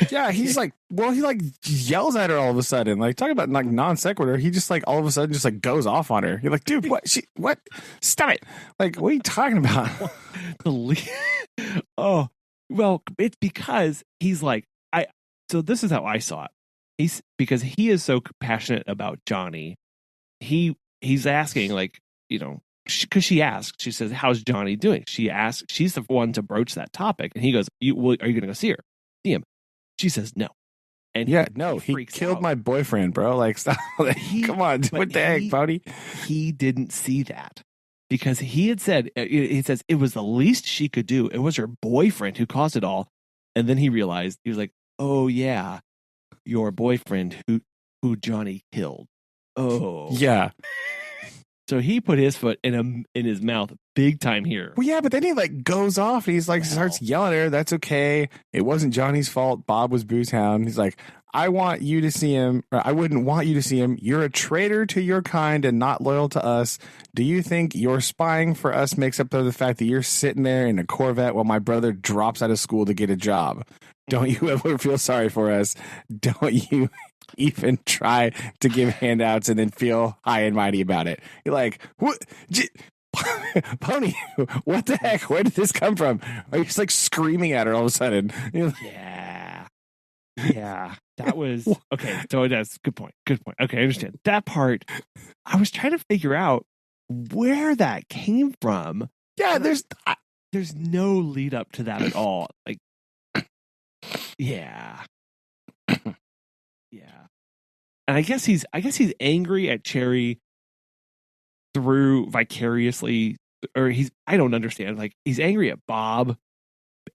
Speaker 2: Yeah, he's like, he like yells at her all of a sudden. Like, talking about like non sequitur, he just like all of a sudden just like goes off on her. You're like, dude, what? What? Stop it! Like, what are you talking about?
Speaker 1: Oh, well, it's because he's like, so this is how I saw it. Because he is so passionate about Johnny. He's asking, like, because she asks, she says, "How's Johnny doing?" She asks, she's the one to broach that topic, and he goes, are you going to go see him? She says no. And
Speaker 2: he killed my boyfriend, bro. Like, stop. Come on, what the heck, buddy?
Speaker 1: He didn't see that, because he had said, he says it was the least she could do. It was her boyfriend who caused it all. And then he realized, he was like, oh yeah, your boyfriend who Johnny killed. Oh
Speaker 2: yeah.
Speaker 1: So he put his foot in his mouth big time here.
Speaker 2: Well, yeah, but then he like goes off and he's like starts yelling at her. That's okay. It wasn't Johnny's fault. Bob was Boo's hound. He's like, I want you to see him. Or I wouldn't want you to see him. You're a traitor to your kind and not loyal to us. Do you think your spying for us makes up for the fact that you're sitting there in a Corvette while my brother drops out of school to get a job? Don't you ever feel sorry for us? Don't you even try to give handouts and then feel high and mighty about it? You're like, what? Pony, what the heck? Where did this come from? Are you just like screaming at her all of a sudden?
Speaker 1: Like, yeah, that was okay. So that's good point. Okay, I understand that part. I was trying to figure out where that came from.
Speaker 2: Yeah,
Speaker 1: there's no lead up to that at all. Like, yeah. And I guess he's angry at Cherry through vicariously, or I don't understand. Like, he's angry at Bob,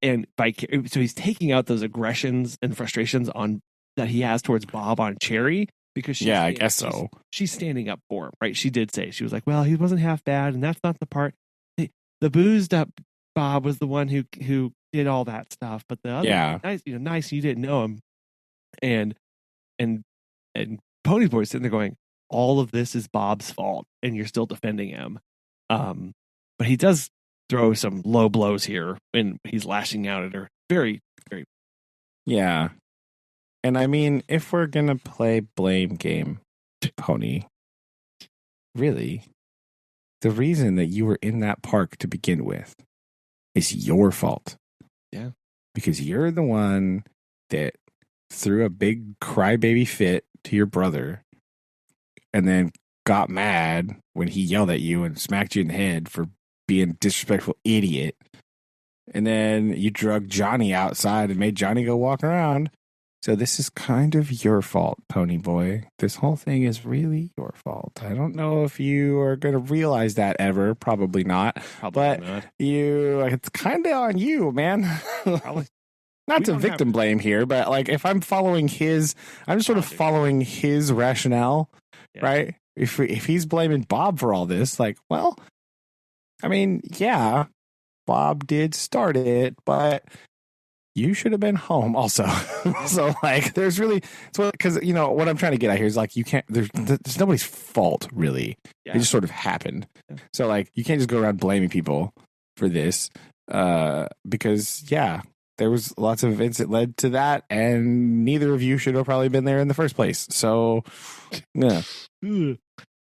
Speaker 1: and so he's taking out those aggressions and frustrations that he has towards Bob on Cherry, because
Speaker 2: I guess so.
Speaker 1: She's standing up for him, right? She did say, she was like, well, he wasn't half bad, and that's not the part. The boozed up Bob was the one who did all that stuff, but the other nice, you didn't know him, and Ponyboy's sitting there going, all of this is Bob's fault, and you're still defending him. but he does throw some low blows here, and he's lashing out at her. Very, very.
Speaker 2: Yeah. And I mean, if we're going to play blame game, Pony, really, the reason that you were in that park to begin with is your fault.
Speaker 1: Yeah.
Speaker 2: Because you're the one that threw a big crybaby fit to your brother and then got mad when he yelled at you and smacked you in the head for being a disrespectful idiot. And then you drug Johnny outside and made Johnny go walk around. So this is kind of your fault, Pony Boy. This whole thing is really your fault. I don't know if you are going to realize that ever. Probably not. But it's kind of on you, man.
Speaker 1: Probably.
Speaker 2: Not to victim blame here, but like if I'm following I'm just sort of following his rationale, right? If he's blaming Bob for all this, like, well, I mean, yeah, Bob did start it, but you should have been home also. So like there's really because what I'm trying to get at here is like you can't there's nobody's fault really. It just sort of happened. So like you can't just go around blaming people for this because there was lots of events that led to that, and neither of you should have probably been there in the first place. So yeah.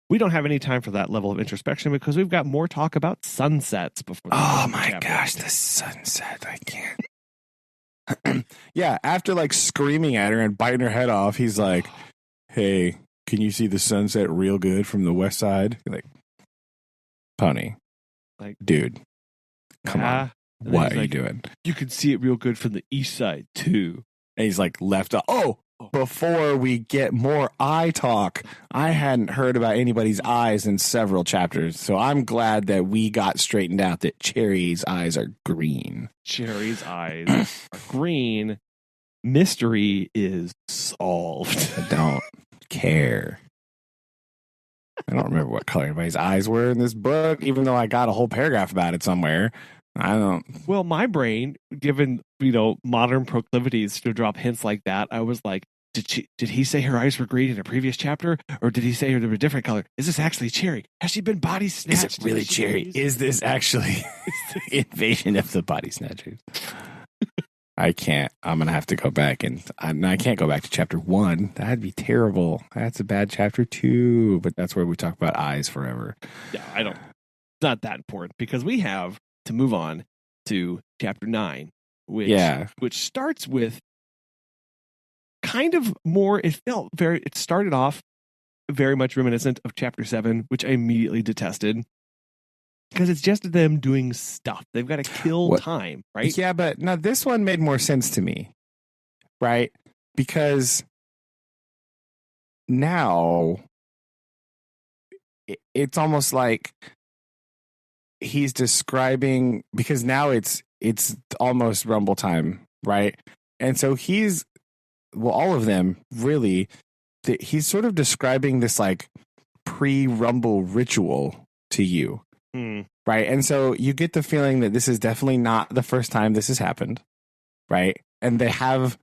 Speaker 1: We don't have any time for that level of introspection because we've got more talk about sunsets before.
Speaker 2: Oh my gosh, the sunset! I can't. Yeah, after like screaming at her and biting her head off, he's like, "Hey, can you see the sunset real good from the west side?" Like, Pony,
Speaker 1: like,
Speaker 2: dude, come on, what are you doing?
Speaker 1: You can see it real good from the east side too.
Speaker 2: And he's like left off. Oh, before we get more eye talk, I hadn't heard about anybody's eyes in several chapters, so I'm glad that we got straightened out that Cherry's eyes are green.
Speaker 1: Cherry's eyes are green. Mystery is solved.
Speaker 2: I don't care. I don't remember what color anybody's eyes were in this book, even though I got a whole paragraph about it somewhere. I don't.
Speaker 1: Well, my brain, given modern proclivities to drop hints like that, I was like, did he say her eyes were green in a previous chapter, or did he say they were a different color? Is this actually Cherry? Has she been body snatched?
Speaker 2: Is it really Cherry? Is this actually Invasion of the Body Snatchers? I can't. I'm gonna have to go back, and I can't go back to chapter 1. That'd be terrible. That's a bad chapter 2. But that's where we talk about eyes forever.
Speaker 1: Yeah, I don't. It's not that important because we have to move on to chapter 9, which starts with kind of more. It started off very much reminiscent of chapter 7, which I immediately detested because it's just them doing stuff. They've got to kill time, right?
Speaker 2: Yeah, but now this one made more sense to me, right? Because now it's almost like he's describing, because now it's almost Rumble time, right? And so all of them really, he's sort of describing this like pre-Rumble ritual to you, right? And so you get the feeling that this is definitely not the first time this has happened, right? And they have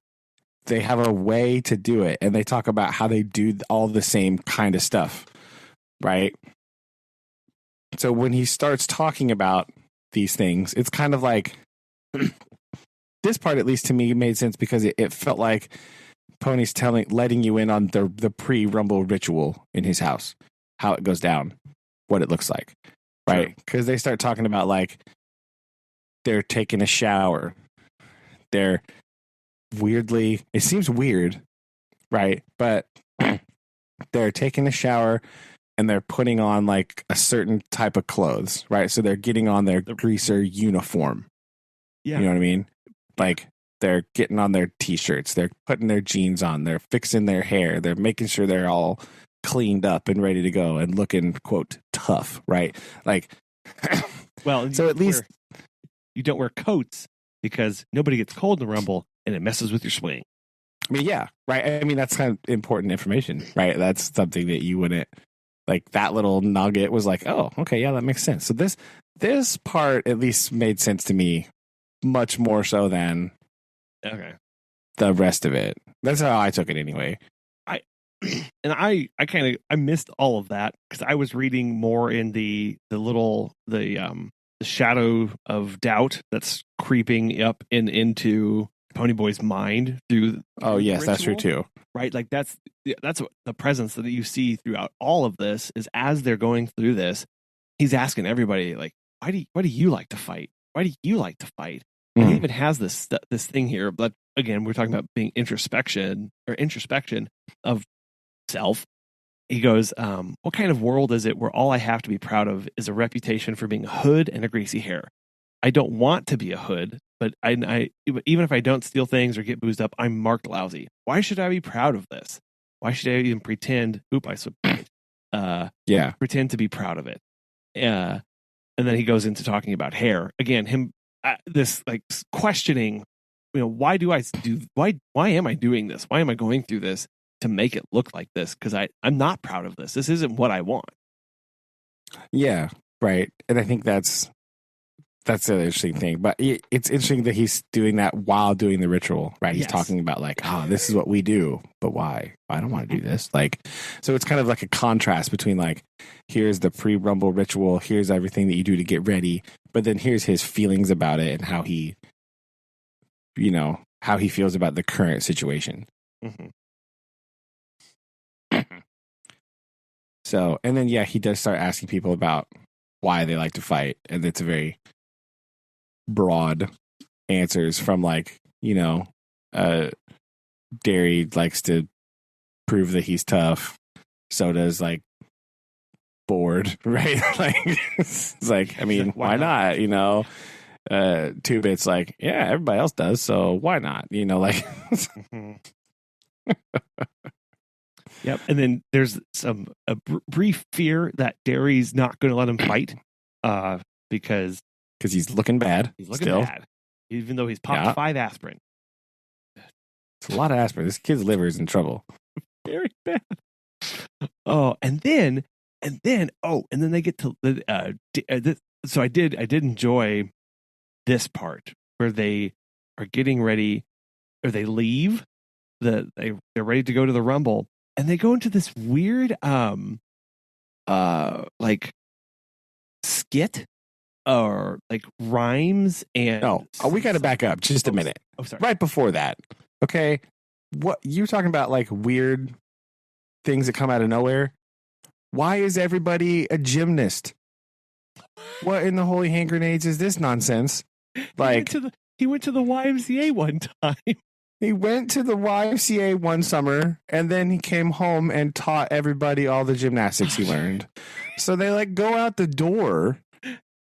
Speaker 2: a way to do it, and they talk about how they do all the same kind of stuff, right? So when he starts talking about these things, it's kind of like this part, at least to me, made sense because it felt like Pony's letting you in on the pre-Rumble ritual in his house, how it goes down, what it looks like, right? Because they start talking about like they're taking a shower, they're it seems weird, right? But they're taking a shower. And they're putting on like a certain type of clothes, right? So they're getting on their greaser uniform.
Speaker 1: Yeah.
Speaker 2: You know what I mean? Like they're getting on their t-shirts. They're putting their jeans on. They're fixing their hair. They're making sure they're all cleaned up and ready to go and looking, quote, tough, right? Like,
Speaker 1: well,
Speaker 2: so at least
Speaker 1: you don't wear coats because nobody gets cold in the Rumble and it messes with your swing.
Speaker 2: I mean, yeah, right. I mean, that's kind of important information, right? That's something that you wouldn't. Like that little nugget was like, oh, okay, yeah, that makes sense. So this part at least made sense to me much more so than the rest of it. That's how I took it anyway.
Speaker 1: I missed all of that because I was reading more in the shadow of doubt that's creeping up and into Ponyboy's mind through.
Speaker 2: Oh yes, that's true too.
Speaker 1: Right, like that's what the presence that you see throughout all of this is. As they're going through this, he's asking everybody like, why do you like to fight? Why do you like to fight? And he even has this thing here. But again, we're talking about being introspection of self. He goes, what kind of world is it where all I have to be proud of is a reputation for being a hood and a greasy hair? I don't want to be a hood, but I even if I don't steal things or get boozed up, I'm marked lousy. Why should I be proud of this? Why should I even pretend? Pretend to be proud of it. And then he goes into talking about hair again. This like questioning, why am I doing this? Why am I going through this to make it look like this? Because I'm not proud of this. This isn't what I want.
Speaker 2: Yeah, right. And I think that's an interesting thing. But it's interesting that he's doing that while doing the ritual, right? He's talking about like, this is what we do, but why? I don't want to do this. Like, so it's kind of like a contrast between like, here's the pre-rumble ritual, here's everything that you do to get ready, but then here's his feelings about it and how he feels about the current situation.
Speaker 1: Mm-hmm.
Speaker 2: So, and then he does start asking people about why they like to fight, and it's a very broad answers from like, Derry likes to prove that he's tough. Soda's like bored, right? Like it's like, I mean, why not? 2-Bit's like, yeah, everybody else does, so why not? Like.
Speaker 1: Yep. And then there's a brief fear that Derry's not going to let him fight, because
Speaker 2: he's looking bad.
Speaker 1: He's looking bad, even though he's popped 5 aspirin.
Speaker 2: It's a lot of aspirin. This kid's liver is in trouble.
Speaker 1: Very bad. Oh, and then they get to so I did enjoy this part where they are getting ready, or they leave they're ready to go to the Rumble, and they go into this weird like skit or like rhymes and
Speaker 2: we got to back up just a minute.
Speaker 1: Oh, sorry.
Speaker 2: Right before that. Okay. What you talking about, like weird things that come out of nowhere? Why is everybody a gymnast? What in the holy hand grenades is this nonsense? Like
Speaker 1: he went to the YMCA one time.
Speaker 2: He went to the YMCA one summer, and then he came home and taught everybody all the gymnastics he learned. So they like go out the door,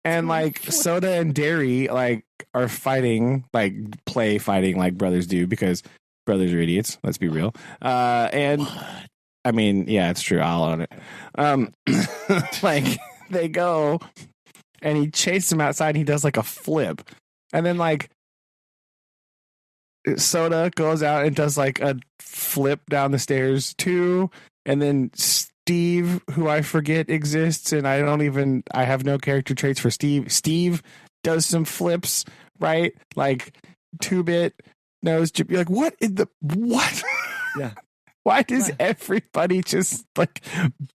Speaker 2: and like Soda and Derry like are fighting, like play fighting like brothers do, because brothers are idiots. Let's be real. And what? I mean, yeah, it's true. I'll own it. Like they go, and he chases him outside. And he does like a flip, and then like Soda goes out and does like a flip down the stairs too, and then Steve, who I forget exists, and I have no character traits for Steve. Steve does some flips, right? Like 2-Bit knows. You're like, what?
Speaker 1: Yeah.
Speaker 2: Why does everybody just like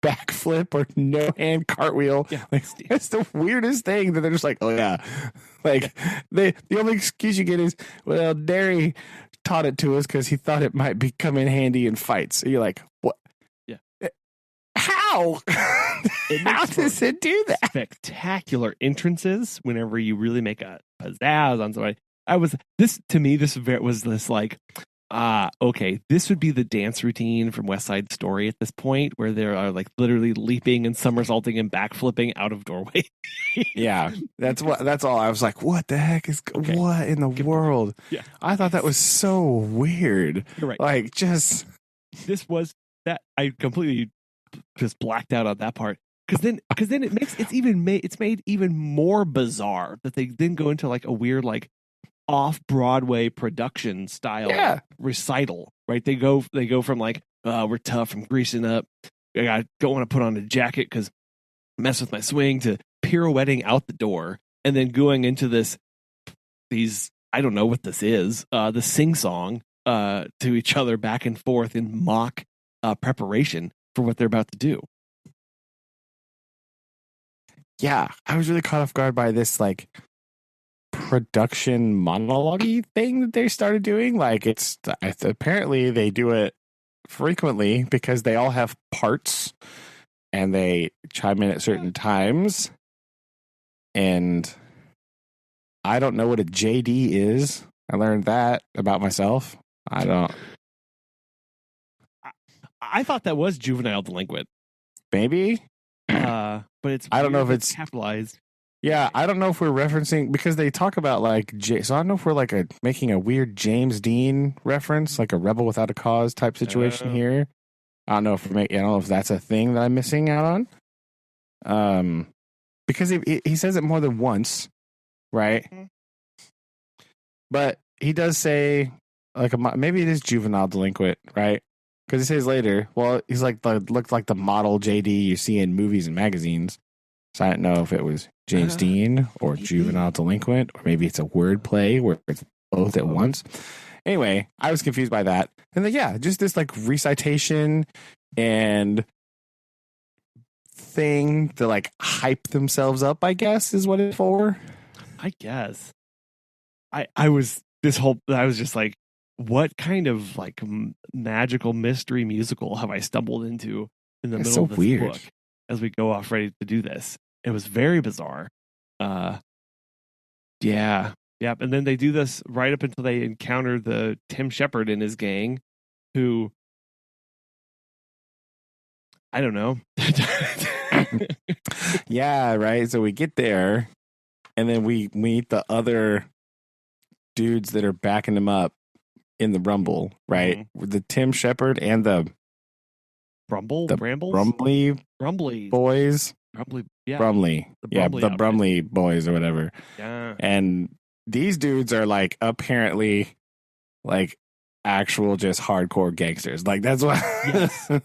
Speaker 2: backflip or no hand cartwheel?
Speaker 1: Yeah.
Speaker 2: Like, that's the weirdest thing that they're just like, oh yeah. Like the only excuse you get is, well, Derry taught it to us because he thought it might come in handy in fights. So you're like, what?
Speaker 1: Yeah.
Speaker 2: How? How does it do that?
Speaker 1: Spectacular entrances whenever you really make a pizzazz on somebody. This was this like, okay, this would be the dance routine from West Side Story at this point, where they are like literally leaping and somersaulting and backflipping out of doorway.
Speaker 2: Yeah, that's all. I was like, what the heck what in the world?
Speaker 1: Yeah,
Speaker 2: I thought that was so weird.
Speaker 1: You're right.
Speaker 2: Like, just
Speaker 1: this was that I completely just blacked out on that part. Because then it's made even more bizarre that they then go into like a weird like off-Broadway production style recital, right? They go from like, we're tough, from greasing up, I don't want to put on a jacket because mess with my swing, to pirouetting out the door, and then going into these I don't know what this is, the sing-song to each other back and forth in mock preparation for what they're about to do.
Speaker 2: yeah, I was really caught off guard by this like production monologue thing that they started doing. Like it's apparently they do it frequently because they all have parts and they chime in at certain times. And I don't know what a JD is. I learned that about myself. I don't.
Speaker 1: I thought that was juvenile delinquent.
Speaker 2: Maybe.
Speaker 1: But it's
Speaker 2: I don't know if it's
Speaker 1: capitalized.
Speaker 2: Yeah, I don't know if we're referencing because they talk about like so I don't know if we're like making a weird James Dean reference, like a rebel without a cause type situation here. I don't know if I don't know if that's a thing that I'm missing out on. Because he says it more than once, right? Mm-hmm. But he does say like maybe it is juvenile delinquent, right? Because he says later, well, he's like looked like the model JD you see in movies and magazines. So I don't know if it was James Dean or juvenile delinquent, or maybe it's a word play where it's both at once. Anyway, I was confused by that. And then, yeah, just this like recitation and thing to like hype themselves up, I guess, is what it's for.
Speaker 1: I guess. I was just like, what kind of like magical mystery musical have I stumbled into in the middle of this book as we go off ready to do this? It was very bizarre. Yeah. Yep. And then they do this right up until they encounter the Tim Shepard and his gang, who I don't know.
Speaker 2: Yeah, right. So we get there and then we meet the other dudes that are backing them up in the Rumble, right? Mm-hmm. The Tim Shepard and the
Speaker 1: Brambles?
Speaker 2: Brumley boys.
Speaker 1: Brumley, yeah.
Speaker 2: The Brumley boys or whatever.
Speaker 1: Yeah.
Speaker 2: And these dudes are like apparently like actual just hardcore gangsters. Like that's what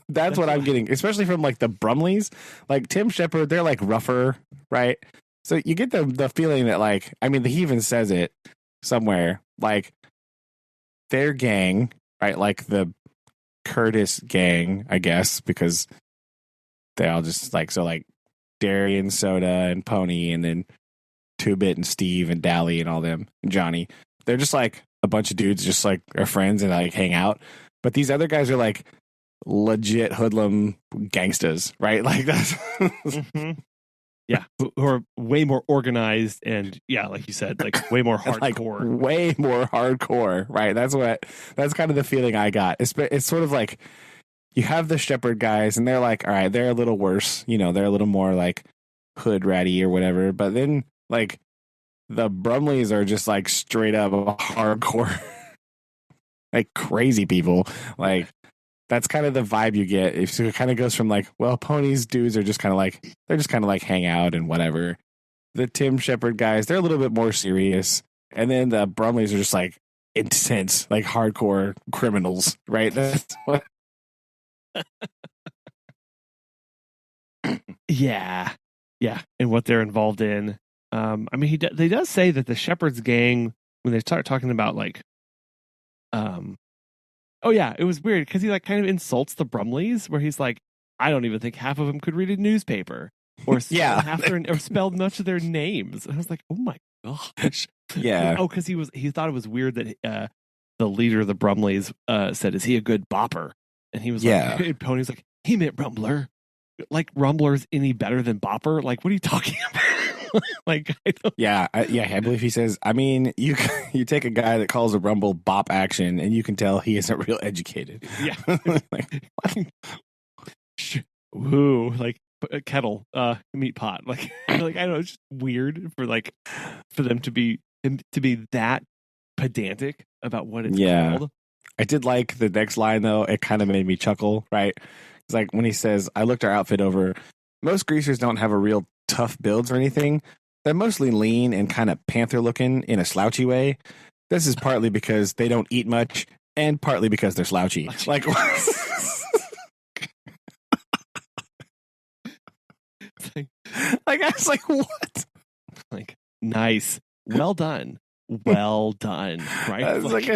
Speaker 2: that's what I'm getting, especially from like the Brumleys. Like Tim Shepard, they're like rougher, right? So you get the feeling that like, I mean, he even says it somewhere, like their gang, right? Like the Curtis gang, I guess, because they all just like, so like Darian, Soda, and Pony, and then Two Bit and Steve and Dally and all them, and Johnny. They're just like a bunch of dudes, just like are friends and like hang out. But these other guys are like legit hoodlum gangsters, right? Like that's
Speaker 1: mm-hmm. Yeah, who are way more organized and yeah, like you said, like way more hardcore.
Speaker 2: Like way more hardcore, right? That's kind of the feeling I got. It's sort of like you have the Shepherd guys and they're like, all right, they're a little worse, you know, they're a little more like hood ratty or whatever. But then like the Brumleys are just like straight up hardcore, like crazy people. Like that's kind of the vibe you get. It kind of goes from like, well, Pony's dudes are just kind of like, they're just kind of like hang out and whatever. The Tim Shepard guys, they're a little bit more serious. And then the Brumleys are just like intense, like hardcore criminals, right? That's what.
Speaker 1: Yeah. And what they're involved in. I mean, they does say that the Shepherd's gang, when they start talking about like, oh yeah, it was weird because he like kind of insults the Brumleys, where he's like, I don't even think half of them could read a newspaper or spelled much of their names. And I was like, oh my gosh,
Speaker 2: yeah.
Speaker 1: Oh, because he thought it was weird that the leader of the Brumleys said, "Is he a good bopper?" And he was like, and Pony's like, he meant Rumbler. Like Rumbler's any better than Bopper? Like, what are you talking about? Like, I believe he says. I mean, you take a guy that calls a Rumble bop action, and you can tell he isn't real educated. Yeah, woo, like a kettle, meat pot. Like I don't know, it's just weird for them to be that pedantic about what it's called.
Speaker 2: I did like the next line though. It kind of made me chuckle. Right. It's like when he says, I looked our outfit over. Most greasers don't have a real tough builds or anything. They're mostly lean and kind of panther looking in a slouchy way. This is partly because they don't eat much and partly because they're slouchy. Like, like I was like, what?
Speaker 1: Like, nice. Well done. Right?
Speaker 2: I was like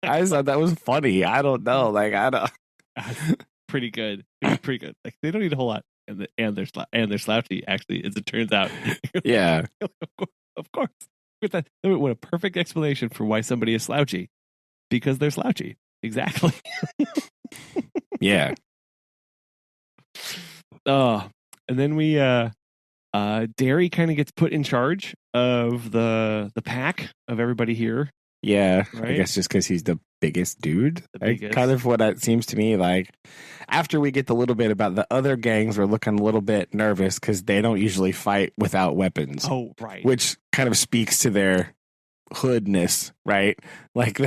Speaker 2: I just thought that was funny. I don't know. Like, I don't.
Speaker 1: Pretty good. It was pretty good. Like they don't need a whole lot. and they're slouchy. Actually, as it turns out.
Speaker 2: Yeah.
Speaker 1: Of course. What a perfect explanation for why somebody is slouchy. Because they're slouchy. Exactly.
Speaker 2: Yeah.
Speaker 1: And then we Derry kind of gets put in charge of the pack of everybody here.
Speaker 2: Yeah,
Speaker 1: right?
Speaker 2: I guess just because he's the biggest dude. Kind of what it seems to me like. After we get the little bit about the other gangs, we're looking a little bit nervous because they don't usually fight without weapons.
Speaker 1: Oh, right.
Speaker 2: Which kind of speaks to their hoodness, right? Like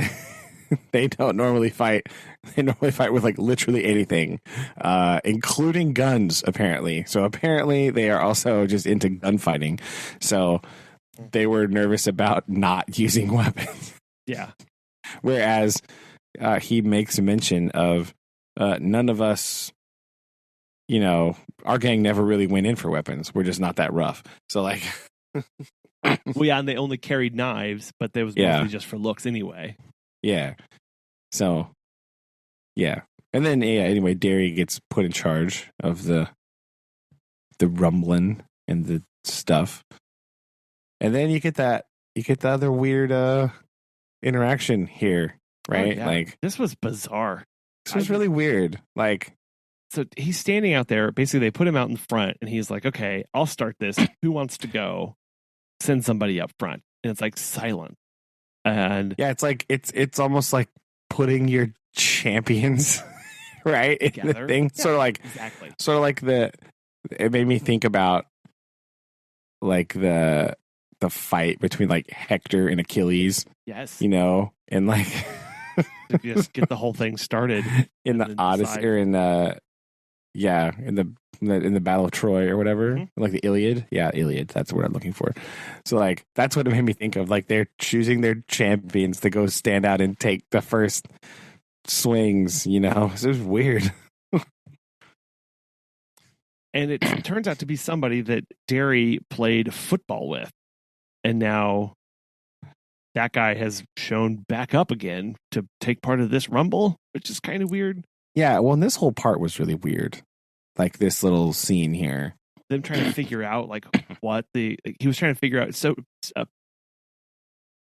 Speaker 2: they don't normally fight. They normally fight with like literally anything, including guns, apparently. So apparently they are also just into gunfighting. So they were nervous about not using weapons.
Speaker 1: Yeah.
Speaker 2: Whereas he makes a mention of none of us, our gang never really went in for weapons. We're just not that rough. So like,
Speaker 1: well, yeah, and they only carried knives, but that was mostly just for looks anyway.
Speaker 2: Yeah. So, yeah. And then, anyway, Derry gets put in charge of the rumbling and the stuff. And then you get the other weird interaction here, right?
Speaker 1: Oh, yeah.
Speaker 2: Like,
Speaker 1: this was bizarre.
Speaker 2: This was really weird. Like,
Speaker 1: so he's standing out there. Basically, they put him out in front, and he's like, "Okay, I'll start this. Who wants to go? Send somebody up front." And it's like silent. And
Speaker 2: yeah, it's like it's almost like putting your champions right in the thing.
Speaker 1: Yeah,
Speaker 2: sort of like
Speaker 1: exactly.
Speaker 2: Sort of like it made me think about like the fight between like Hector and Achilles.
Speaker 1: Yes.
Speaker 2: And like
Speaker 1: to just get the whole thing started
Speaker 2: in the Odyssey or in the Battle of Troy or whatever, like the Iliad. Yeah, Iliad. That's what I'm looking for. So like that's what it made me think of. Like they're choosing their champions to go stand out and take the first swings. So it was weird.
Speaker 1: And it turns out to be somebody that Derry played football with, and now that guy has shown back up again to take part of this rumble, which is kind of weird.
Speaker 2: Yeah, well, and this whole part was really weird. Like this little scene here.
Speaker 1: Them trying to figure out like what he was trying to figure out. So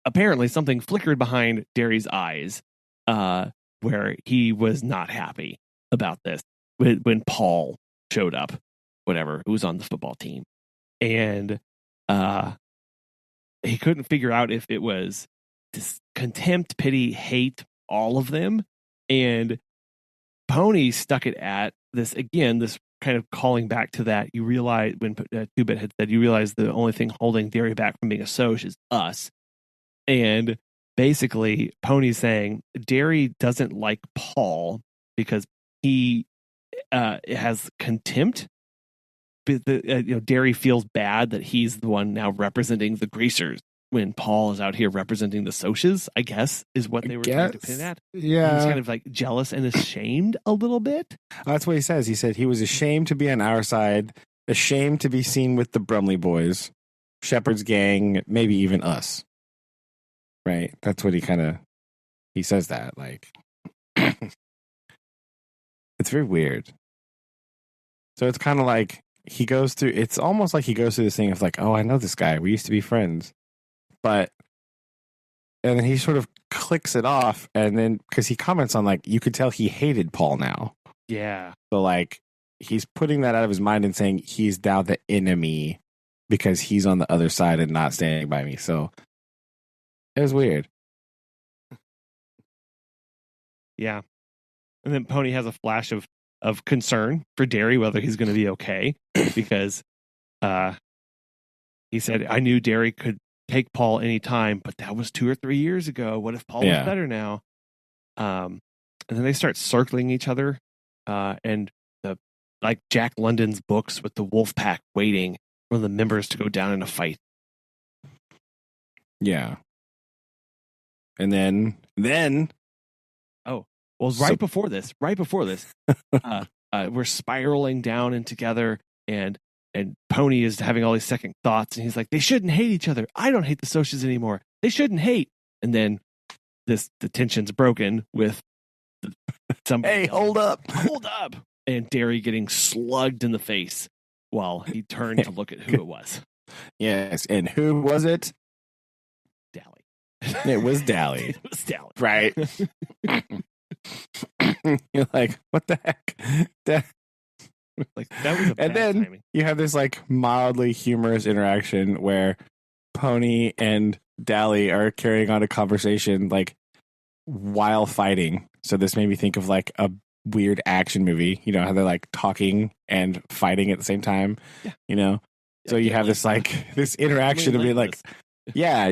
Speaker 1: apparently something flickered behind Derry's eyes where he was not happy about this when Paul showed up, whatever, who was on the football team. And he couldn't figure out if it was this contempt, pity, hate, all of them. And Pony stuck it at this again, this kind of calling back to that. You realize when Two-Bit had said, you realize the only thing holding Derry back from being a Soch is us. And basically, Pony's saying Derry doesn't like Paul because he has contempt. Derry feels bad that he's the one now representing the Greasers when Paul is out here representing the Soches, I guess, is what they were trying to pin at.
Speaker 2: Yeah.
Speaker 1: He's kind of like jealous and ashamed a little bit.
Speaker 2: That's what he says. He said he was ashamed to be on our side, ashamed to be seen with the Brumley boys, Shepard's gang, maybe even us. Right? That's what he says that. Like, it's very weird. So it's kind of like it's almost like he goes through this thing of like, oh, I know this guy. We used to be friends. And then he sort of clicks it off, and then because he comments on like, you could tell he hated Paul now.
Speaker 1: Yeah.
Speaker 2: So like he's putting that out of his mind and saying he's now the enemy because he's on the other side and not standing by me. So it was weird.
Speaker 1: Yeah. And then Pony has a flash of concern for Derry, whether he's going to be okay, because he said, I knew Derry could take Paul anytime, but that was 2 or 3 years ago. What if Paul was better now? And then they start circling each other, and like Jack London's books with the wolf pack waiting for the members to go down in a fight.
Speaker 2: Yeah. And then
Speaker 1: before this, we're spiraling down and together, and Pony is having all these second thoughts, and he's like, they shouldn't hate each other. I don't hate the Soches anymore. They shouldn't hate. And then the tension's broken with somebody.
Speaker 2: Hey, hold up.
Speaker 1: and Derry getting slugged in the face while he turned to look at who it was.
Speaker 2: Yes, and who was it?
Speaker 1: Dally.
Speaker 2: It was Dally.
Speaker 1: It was Dally.
Speaker 2: Right. You're like, what the heck?
Speaker 1: Like that was a bad
Speaker 2: And then
Speaker 1: timing.
Speaker 2: you have this like mildly humorous interaction where Pony and Dally are carrying on a conversation like while fighting. So this made me think of like a weird action movie, you know, how they're like talking and fighting at the same time, you know? So you have this like this interaction of being like, yeah,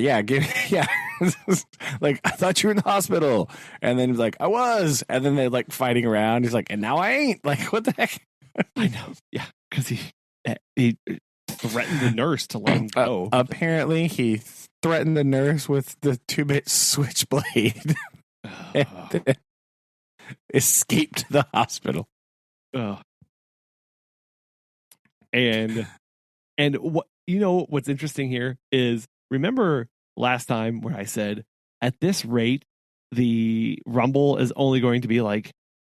Speaker 2: like I thought you were in the hospital, and then he's like I was, and then they're like fighting around. He's like, and now I ain't. Like what the heck?
Speaker 1: I know, yeah, because he threatened the nurse to let him go.
Speaker 2: Apparently, he threatened the nurse with the 2-bit switchblade, and then escaped the hospital.
Speaker 1: And what what's interesting here is, remember last time where I said at this rate the Rumble is only going to be like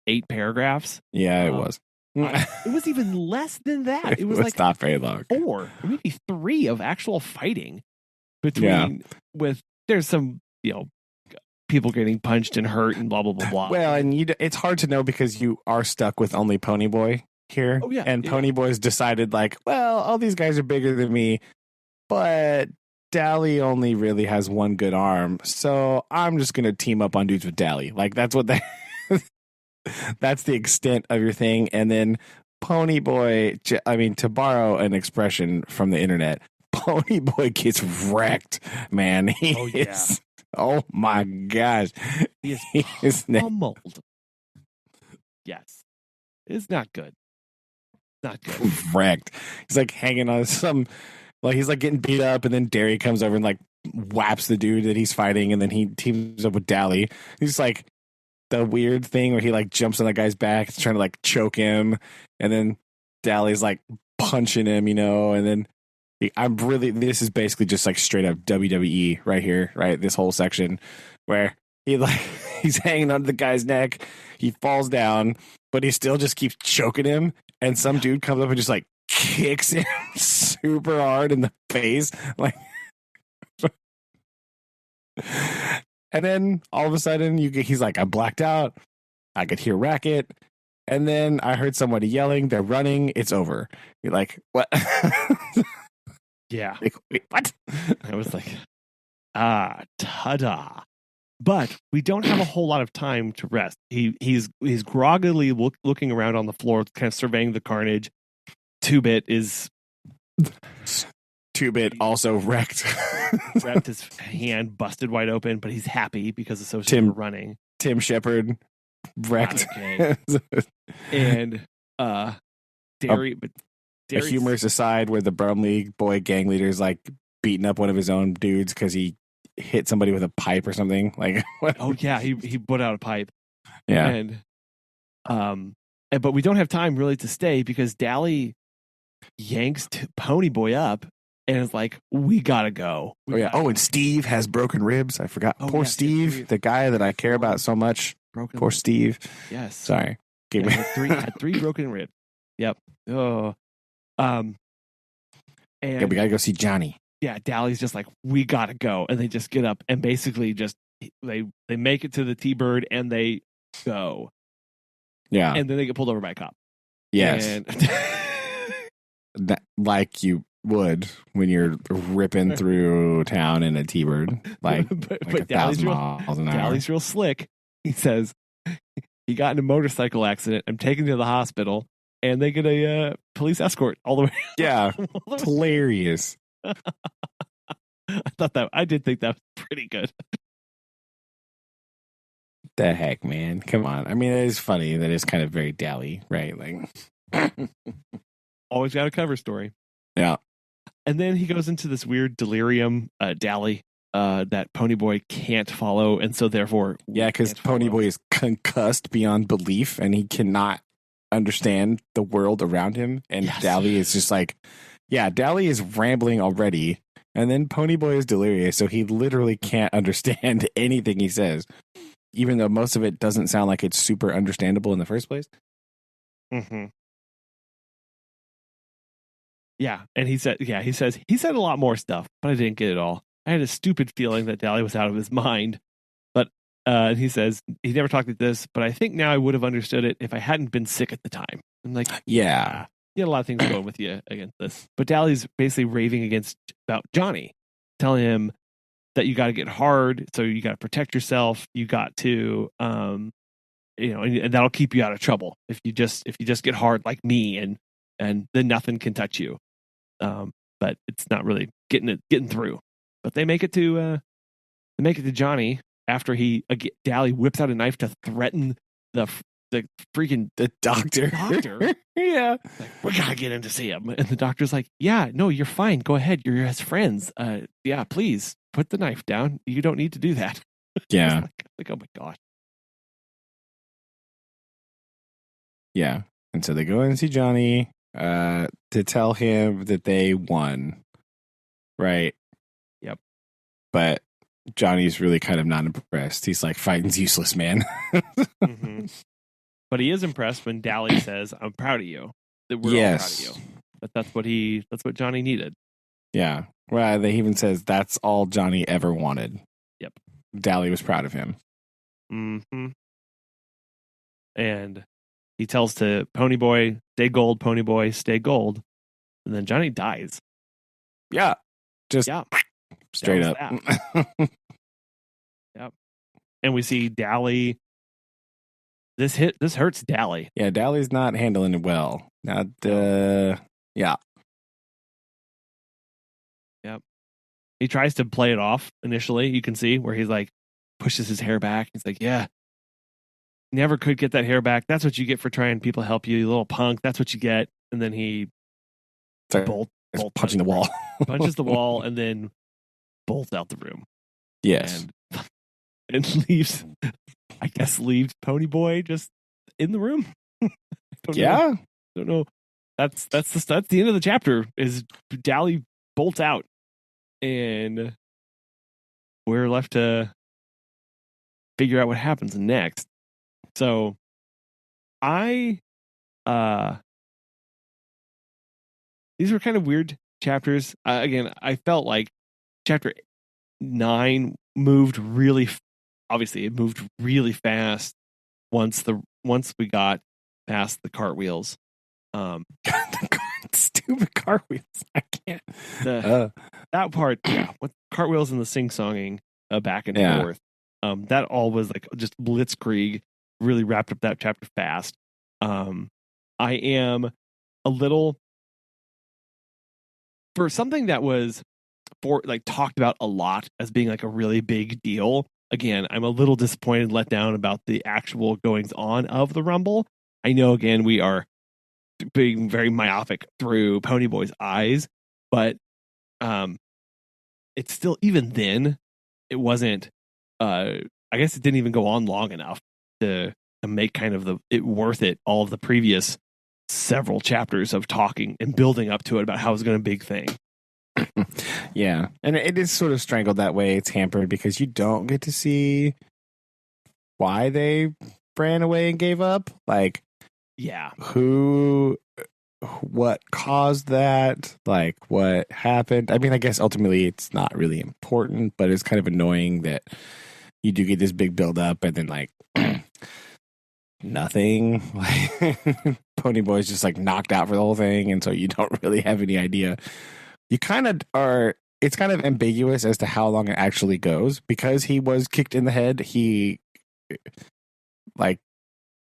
Speaker 1: 8 paragraphs?
Speaker 2: Yeah, it was.
Speaker 1: It was even less than that. It was like
Speaker 2: not very long.
Speaker 1: 4 or maybe 3 of actual fighting between there's some people getting punched and hurt and blah blah blah blah.
Speaker 2: Well, and it's hard to know because you are stuck with only Ponyboy here.
Speaker 1: Oh, yeah,
Speaker 2: and Ponyboy's decided like, well, all these guys are bigger than me, but Dally only really has one good arm, so I'm just gonna team up on dudes with Dally. Like that's what that's the extent of your thing. And then Ponyboy, I mean, to borrow an expression from the internet, Ponyboy gets wrecked, man. He is. Oh my gosh,
Speaker 1: he is pummeled. Yes, it's not good. Not good.
Speaker 2: Wrecked. He's like hanging on some. Like he's like getting beat up, and then Derry comes over and like whaps the dude that he's fighting, and then he teams up with Dally. He's like the weird thing where he like jumps on the guy's back, trying to like choke him, and then Dally's like punching him, and then this is basically just like straight up WWE right here, right? This whole section where he's hanging onto the guy's neck, he falls down, but he still just keeps choking him, and some dude comes up and just like kicks him super hard in the face, like. And then all of a sudden he's like, I blacked out, I could hear racket, and then I heard somebody yelling, they're running, it's over. You're like, what?
Speaker 1: Yeah.
Speaker 2: Like, wait, what?
Speaker 1: I was like, ta-da. But we don't have a whole lot of time to rest. He's groggily looking around on the floor, kind of surveying the carnage. 2-bit is...
Speaker 2: 2-bit also wrecked.
Speaker 1: Wrapped his hand, busted wide open, but he's happy because associates were running.
Speaker 2: Tim Shepard wrecked.
Speaker 1: Okay. And Derry,
Speaker 2: a humorous aside where the Brumley boy gang leader is like beating up one of his own dudes because he hit somebody with a pipe or something. Like,
Speaker 1: oh yeah, he put out a pipe.
Speaker 2: Yeah,
Speaker 1: and but we don't have time really to stay because Dally yanks Ponyboy up and is like, "We gotta go."
Speaker 2: And Steve has broken ribs. I forgot. Poor Steve, the guy that I care about so much. Poor Steve.
Speaker 1: Yes.
Speaker 2: Sorry.
Speaker 1: Had 3 broken ribs. Yep. Oh. And
Speaker 2: we gotta go see Johnny.
Speaker 1: Yeah, Dally's just like, we gotta go, and they just get up and basically just they make it to the T-Bird and they go.
Speaker 2: Yeah,
Speaker 1: and then they get pulled over by a cop.
Speaker 2: Yes,
Speaker 1: and
Speaker 2: that, like you would when you're ripping through town in a T-Bird, like
Speaker 1: but
Speaker 2: 1,000 miles an hour.
Speaker 1: Dally's real slick. He says he got in a motorcycle accident. I'm taken to the hospital. And they get a police escort all the way.
Speaker 2: Yeah, hilarious.
Speaker 1: I did think that was pretty good.
Speaker 2: The heck, man! Come on. I mean, it is funny. That is kind of very Dally, right? Like,
Speaker 1: always got a cover story.
Speaker 2: Yeah.
Speaker 1: And then he goes into this weird delirium, Dally, that Ponyboy can't follow, and so therefore,
Speaker 2: because Ponyboy is concussed beyond belief, and he cannot understand the world around him, and Dally is just like, Dally is rambling already, and then Ponyboy is delirious, so he literally can't understand anything he says, even though most of it doesn't sound like it's super understandable in the first place.
Speaker 1: Mm-hmm. Yeah, and he said a lot more stuff, but I didn't get it all. I had a stupid feeling that Dally was out of his mind, but he says he never talked like this, but I think now I would have understood it if I hadn't been sick at the time. I'm like,
Speaker 2: Yeah.
Speaker 1: You had a lot of things going with you against this, but Dally's basically raving about Johnny, telling him that you got to get hard, so you got to protect yourself. You got to, and that'll keep you out of trouble if you just get hard like me, and then nothing can touch you. But it's not really getting through. But they make it to Johnny after Dally whips out a knife to threaten the freaking
Speaker 2: doctor. Yeah,
Speaker 1: like, we gotta get in to see him, and the doctor's like, "Yeah, no, you're fine. Go ahead. You're his friends. Yeah, please put the knife down. You don't need to do that."
Speaker 2: Yeah,
Speaker 1: like oh my gosh.
Speaker 2: Yeah, and so they go in and see Johnny to tell him that they won, right?
Speaker 1: Yep.
Speaker 2: But Johnny's really kind of not impressed. He's like, fighting's useless, man.
Speaker 1: Mm-hmm. But he is impressed when Dally says, "I'm proud of you." That we're all proud of you. But that's what Johnny needed.
Speaker 2: Yeah. Well, they even says that's all Johnny ever wanted.
Speaker 1: Yep.
Speaker 2: Dally was proud of him.
Speaker 1: Mm-hmm. And he tells to Ponyboy, "Stay gold, Ponyboy, stay gold." And then Johnny dies.
Speaker 2: Yeah. Just straight up.
Speaker 1: Yep. And we see Dally. This hurts Dally.
Speaker 2: Yeah, Dally's not handling it well. Yeah.
Speaker 1: Yep. He tries to play it off initially. You can see where he's like pushes his hair back. He's like, "Yeah, never could get that hair back. That's what you get for trying people help you, you little punk. That's what you get." And then he
Speaker 2: punching the wall.
Speaker 1: Punches the wall and then bolts out the room.
Speaker 2: Yes.
Speaker 1: And leaves, I guess, leaves Ponyboy just in the room. Don't know. That's the end of the chapter. Is Dally bolts out, and we're left to figure out what happens next. So, these were kind of weird chapters. Again, I felt like chapter 9 moved really. Obviously, it moved really fast once we got past the cartwheels.
Speaker 2: Stupid cartwheels. I can't.
Speaker 1: That part, with cartwheels and the sing-songing back and forth. That all was like just blitzkrieg. Really wrapped up that chapter fast. I am a little, for something that was talked about a lot as being like a really big deal. Again, I'm a little disappointed, let down about the actual goings on of the Rumble. I know, again, we are being very myopic through Ponyboy's eyes, but it's still, even then, it wasn't. I guess it didn't even go on long enough to make kind of it worth it. All of the previous several chapters of talking and building up to it about how it was going to be a big thing.
Speaker 2: Yeah, and it is sort of strangled that way. It's hampered because you don't get to see why they ran away and gave up. Like, what caused that? Like, what happened? I mean, I guess ultimately it's not really important, but it's kind of annoying that you do get this big build up and then like nothing. Like, Ponyboy's just like knocked out for the whole thing, and so you don't really have any idea. You kind of are. It's kind of ambiguous as to how long it actually goes because he was kicked in the head. He like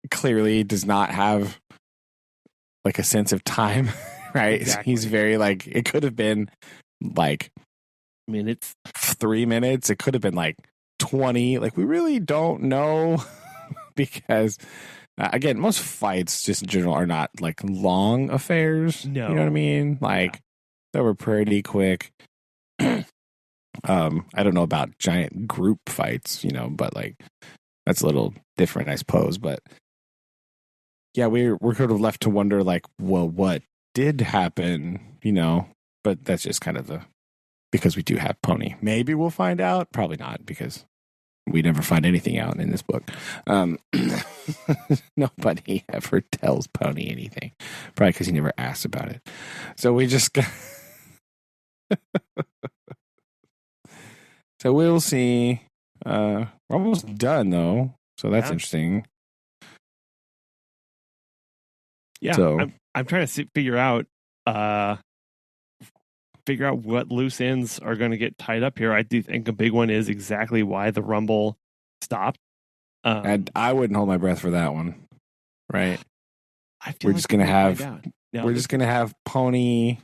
Speaker 2: clearly does not have like a sense of time, right?
Speaker 1: Exactly.
Speaker 2: He's very like, it could have been like,
Speaker 1: I mean, it's
Speaker 2: 3 minutes. It could have been like 20. Like, we really don't know because again, most fights just in general are not like long affairs.
Speaker 1: No.
Speaker 2: You know what I mean? Like, they were pretty quick. I don't know about giant group fights, but like that's a little different, I suppose. But yeah, we're sort of left to wonder, like, well, what did happen, But that's just kind of because we do have Pony. Maybe we'll find out. Probably not, because We never find anything out in this book. Nobody ever tells Pony anything, probably because he never asked about it. So we just got. So we'll see. We're almost done though, so that's interesting.
Speaker 1: Yeah, so I'm trying to figure out what loose ends are going to get tied up here. I do think a big one is exactly why the Rumble stopped.
Speaker 2: And I wouldn't hold my breath for that one, right?
Speaker 1: We're just going to have
Speaker 2: we're just going to have Pony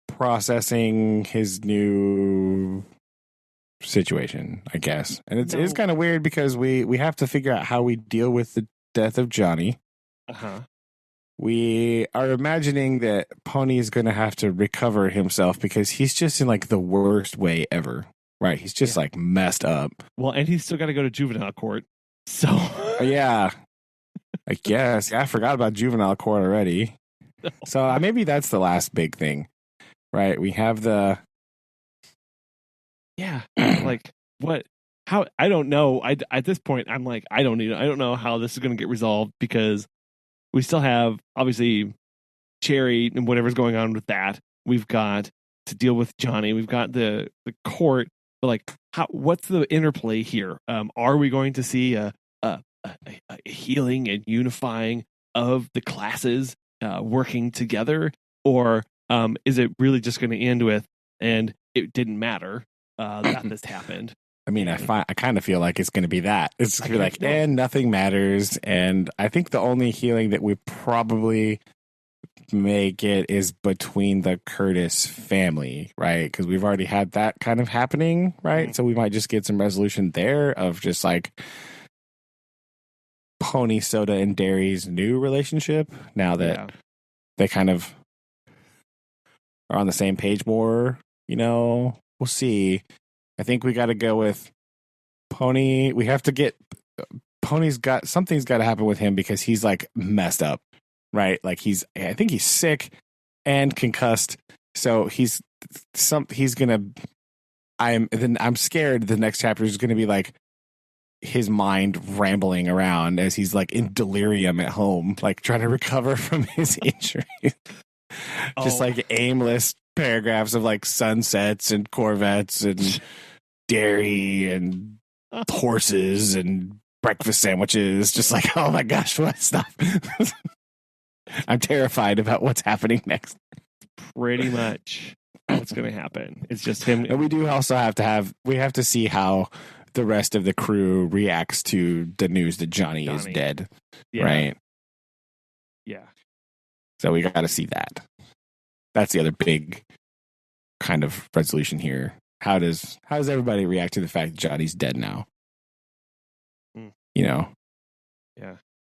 Speaker 2: processing his new situation, I guess. And it's kind of weird because we have to figure out how we deal with the death of Johnny.
Speaker 1: Uh-huh.
Speaker 2: We are imagining that Pony is going to have to recover himself because he's just in like the worst way ever. Right? He's just like messed up.
Speaker 1: Well, and he's still got to go to juvenile court. So
Speaker 2: yeah, I guess. Yeah, I forgot about juvenile court already. No. So maybe that's the last big thing, right? We have the
Speaker 1: like what? How? I don't know. At this point, I'm like, I don't know how this is going to get resolved because we still have obviously Cherry and whatever's going on with that. We've got to deal with Johnny. We've got the court. But like, what's the interplay here? Are we going to see a healing and unifying of the classes working together, or is it really just going to end with and it didn't matter that this happened?
Speaker 2: I mean, I kind of feel like it's going to be that. It's going to be like, and nothing matters. And I think the only healing that we probably make it is between the Curtis family, right? Because we've already had that kind of happening, right? Mm-hmm. So we might just get some resolution there of just like Pony, Soda, and Derry's new relationship now that they kind of are on the same page more, we'll see. I think we got to go with Pony. We have to get something's got to happen with him because he's like messed up. Right, like I think he's sick and concussed, so I'm scared the next chapter is gonna be like his mind rambling around as he's like in delirium at home, like trying to recover from his injury. Just like aimless paragraphs of like sunsets and Corvettes and dairy and horses and breakfast sandwiches. Just like, oh my gosh, what stuff. I'm terrified about what's happening next.
Speaker 1: Pretty much what's going to happen. It's just him.
Speaker 2: And we do also have to see how the rest of the crew reacts to the news that Johnny is dead. Yeah. Right?
Speaker 1: Yeah.
Speaker 2: So we got to see that. That's the other big kind of resolution here. How does everybody react to the fact that Johnny's dead now?
Speaker 1: Yeah.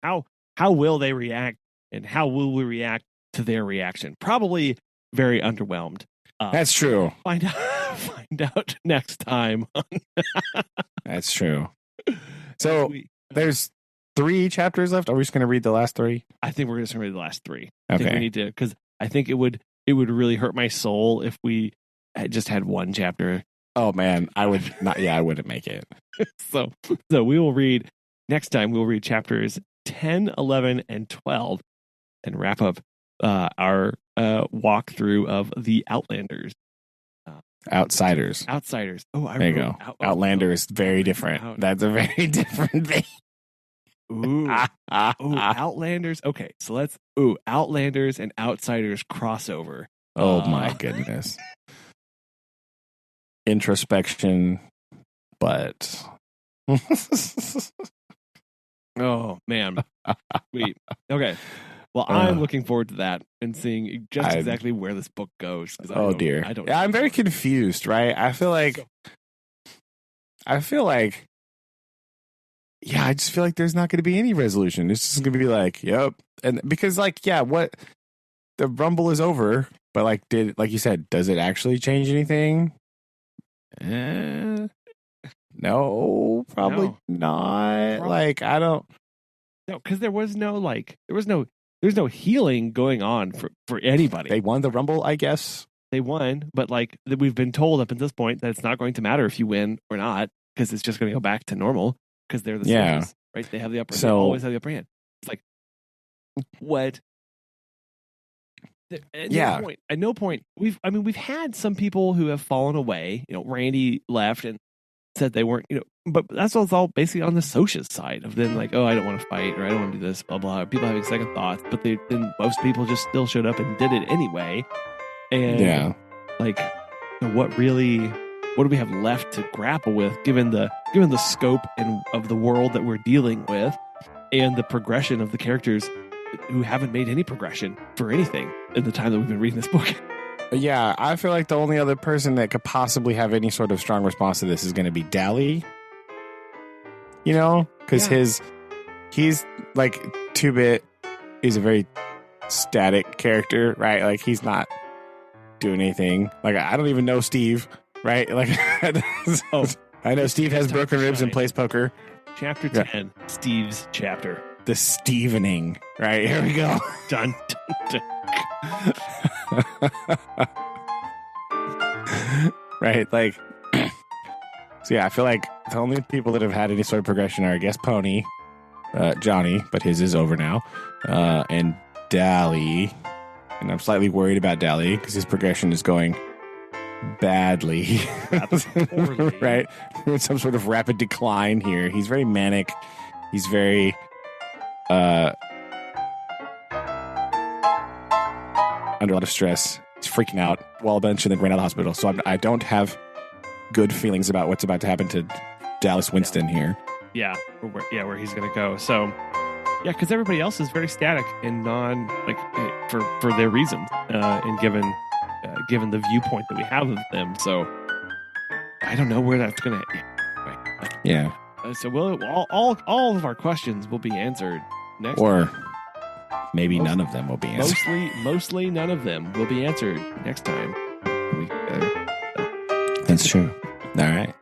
Speaker 1: How will they react? And how will we react to their reaction? Probably very underwhelmed.
Speaker 2: That's true.
Speaker 1: Find out next time.
Speaker 2: That's true. So there's 3 chapters left. Are we just going to read the last 3?
Speaker 1: I think we're just going to read the last 3.
Speaker 2: Okay.
Speaker 1: I think we need to, because I think it would really hurt my soul if we had just had 1 chapter.
Speaker 2: Oh man, I would not. Yeah, I wouldn't make it.
Speaker 1: So we will read next time. We'll read chapters 10, 11, and 12. And wrap up our walkthrough of the Outlanders.
Speaker 2: Outsiders.
Speaker 1: Oh,
Speaker 2: there you go. Outlander is very different. That's a very different thing.
Speaker 1: Ooh, Outlanders. Okay, so let's. Outlanders and Outsiders crossover.
Speaker 2: Oh my goodness. Introspection, but.
Speaker 1: Oh man. Sweet. Okay. Well, I'm looking forward to that and seeing just exactly where this book goes.
Speaker 2: Dear. I'm very confused, right? I feel like, I just feel like there's not going to be any resolution. It's just going to be like, yep. And because what the Rumble is over, but like you said, does it actually change anything? No, probably not. Like, I don't.
Speaker 1: No, because there's no healing going on for anybody.
Speaker 2: They won the Rumble, I guess.
Speaker 1: They won, but like we've been told up at this point that it's not going to matter if you win or not. because it's just going to go back to normal because they're the Slayers, right? They have the upper. They always have the upper hand. It's like what? At no point we've had some people who have fallen away. Randy left and said they weren't. But that's all basically on the socius side of them. Like, oh, I don't want to fight or I don't want to do this. Blah blah. People having second thoughts, but then most people just still showed up and did it anyway. And what do we have left to grapple with, given the scope of the world that we're dealing with, and the progression of the characters who haven't made any progression for anything in the time that we've been reading this book.
Speaker 2: Yeah, I feel like the only other person that could possibly have any sort of strong response to this is going to be Dally. Because he's like 2-bit. He's a very static character, right? Like he's not doing anything. Like I don't even know Steve, right? Like I know Steve has broken ribs and plays poker.
Speaker 1: Chapter 10, Steve's chapter.
Speaker 2: The Stevening. Right, here we go.
Speaker 1: Dun, dun, dun.
Speaker 2: Right, like so yeah, I feel like the only people that have had any sort of progression are, I guess, Pony, Johnny, but his is over now, and Dally. And I'm slightly worried about Dally because his progression is going badly. Right? Some sort of rapid decline here. He's very manic. He's very under a lot of stress. He's freaking out. Wall bench and then ran out of the hospital. So I don't have good feelings about what's about to happen to Dallas Winston here.
Speaker 1: Yeah, where he's going to go. So, yeah, because everybody else is very static and for their reasons, and given the viewpoint that we have of them. So, I don't know where that's going to.
Speaker 2: Yeah.
Speaker 1: So all of our questions will be answered next
Speaker 2: or
Speaker 1: time.
Speaker 2: Maybe none of them will be answered.
Speaker 1: Mostly none of them will be answered next time.
Speaker 2: That's true. All right.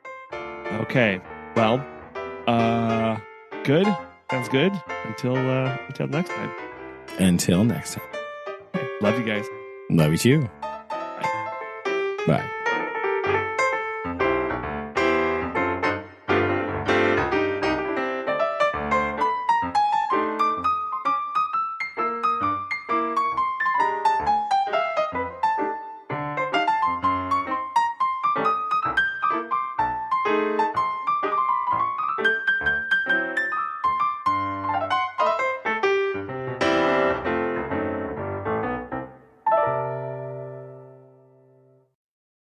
Speaker 1: Okay. Well, good. Sounds good. Until next time.
Speaker 2: Until next time.
Speaker 1: Okay. Love you guys.
Speaker 2: Love you too.
Speaker 1: Bye.
Speaker 2: Bye.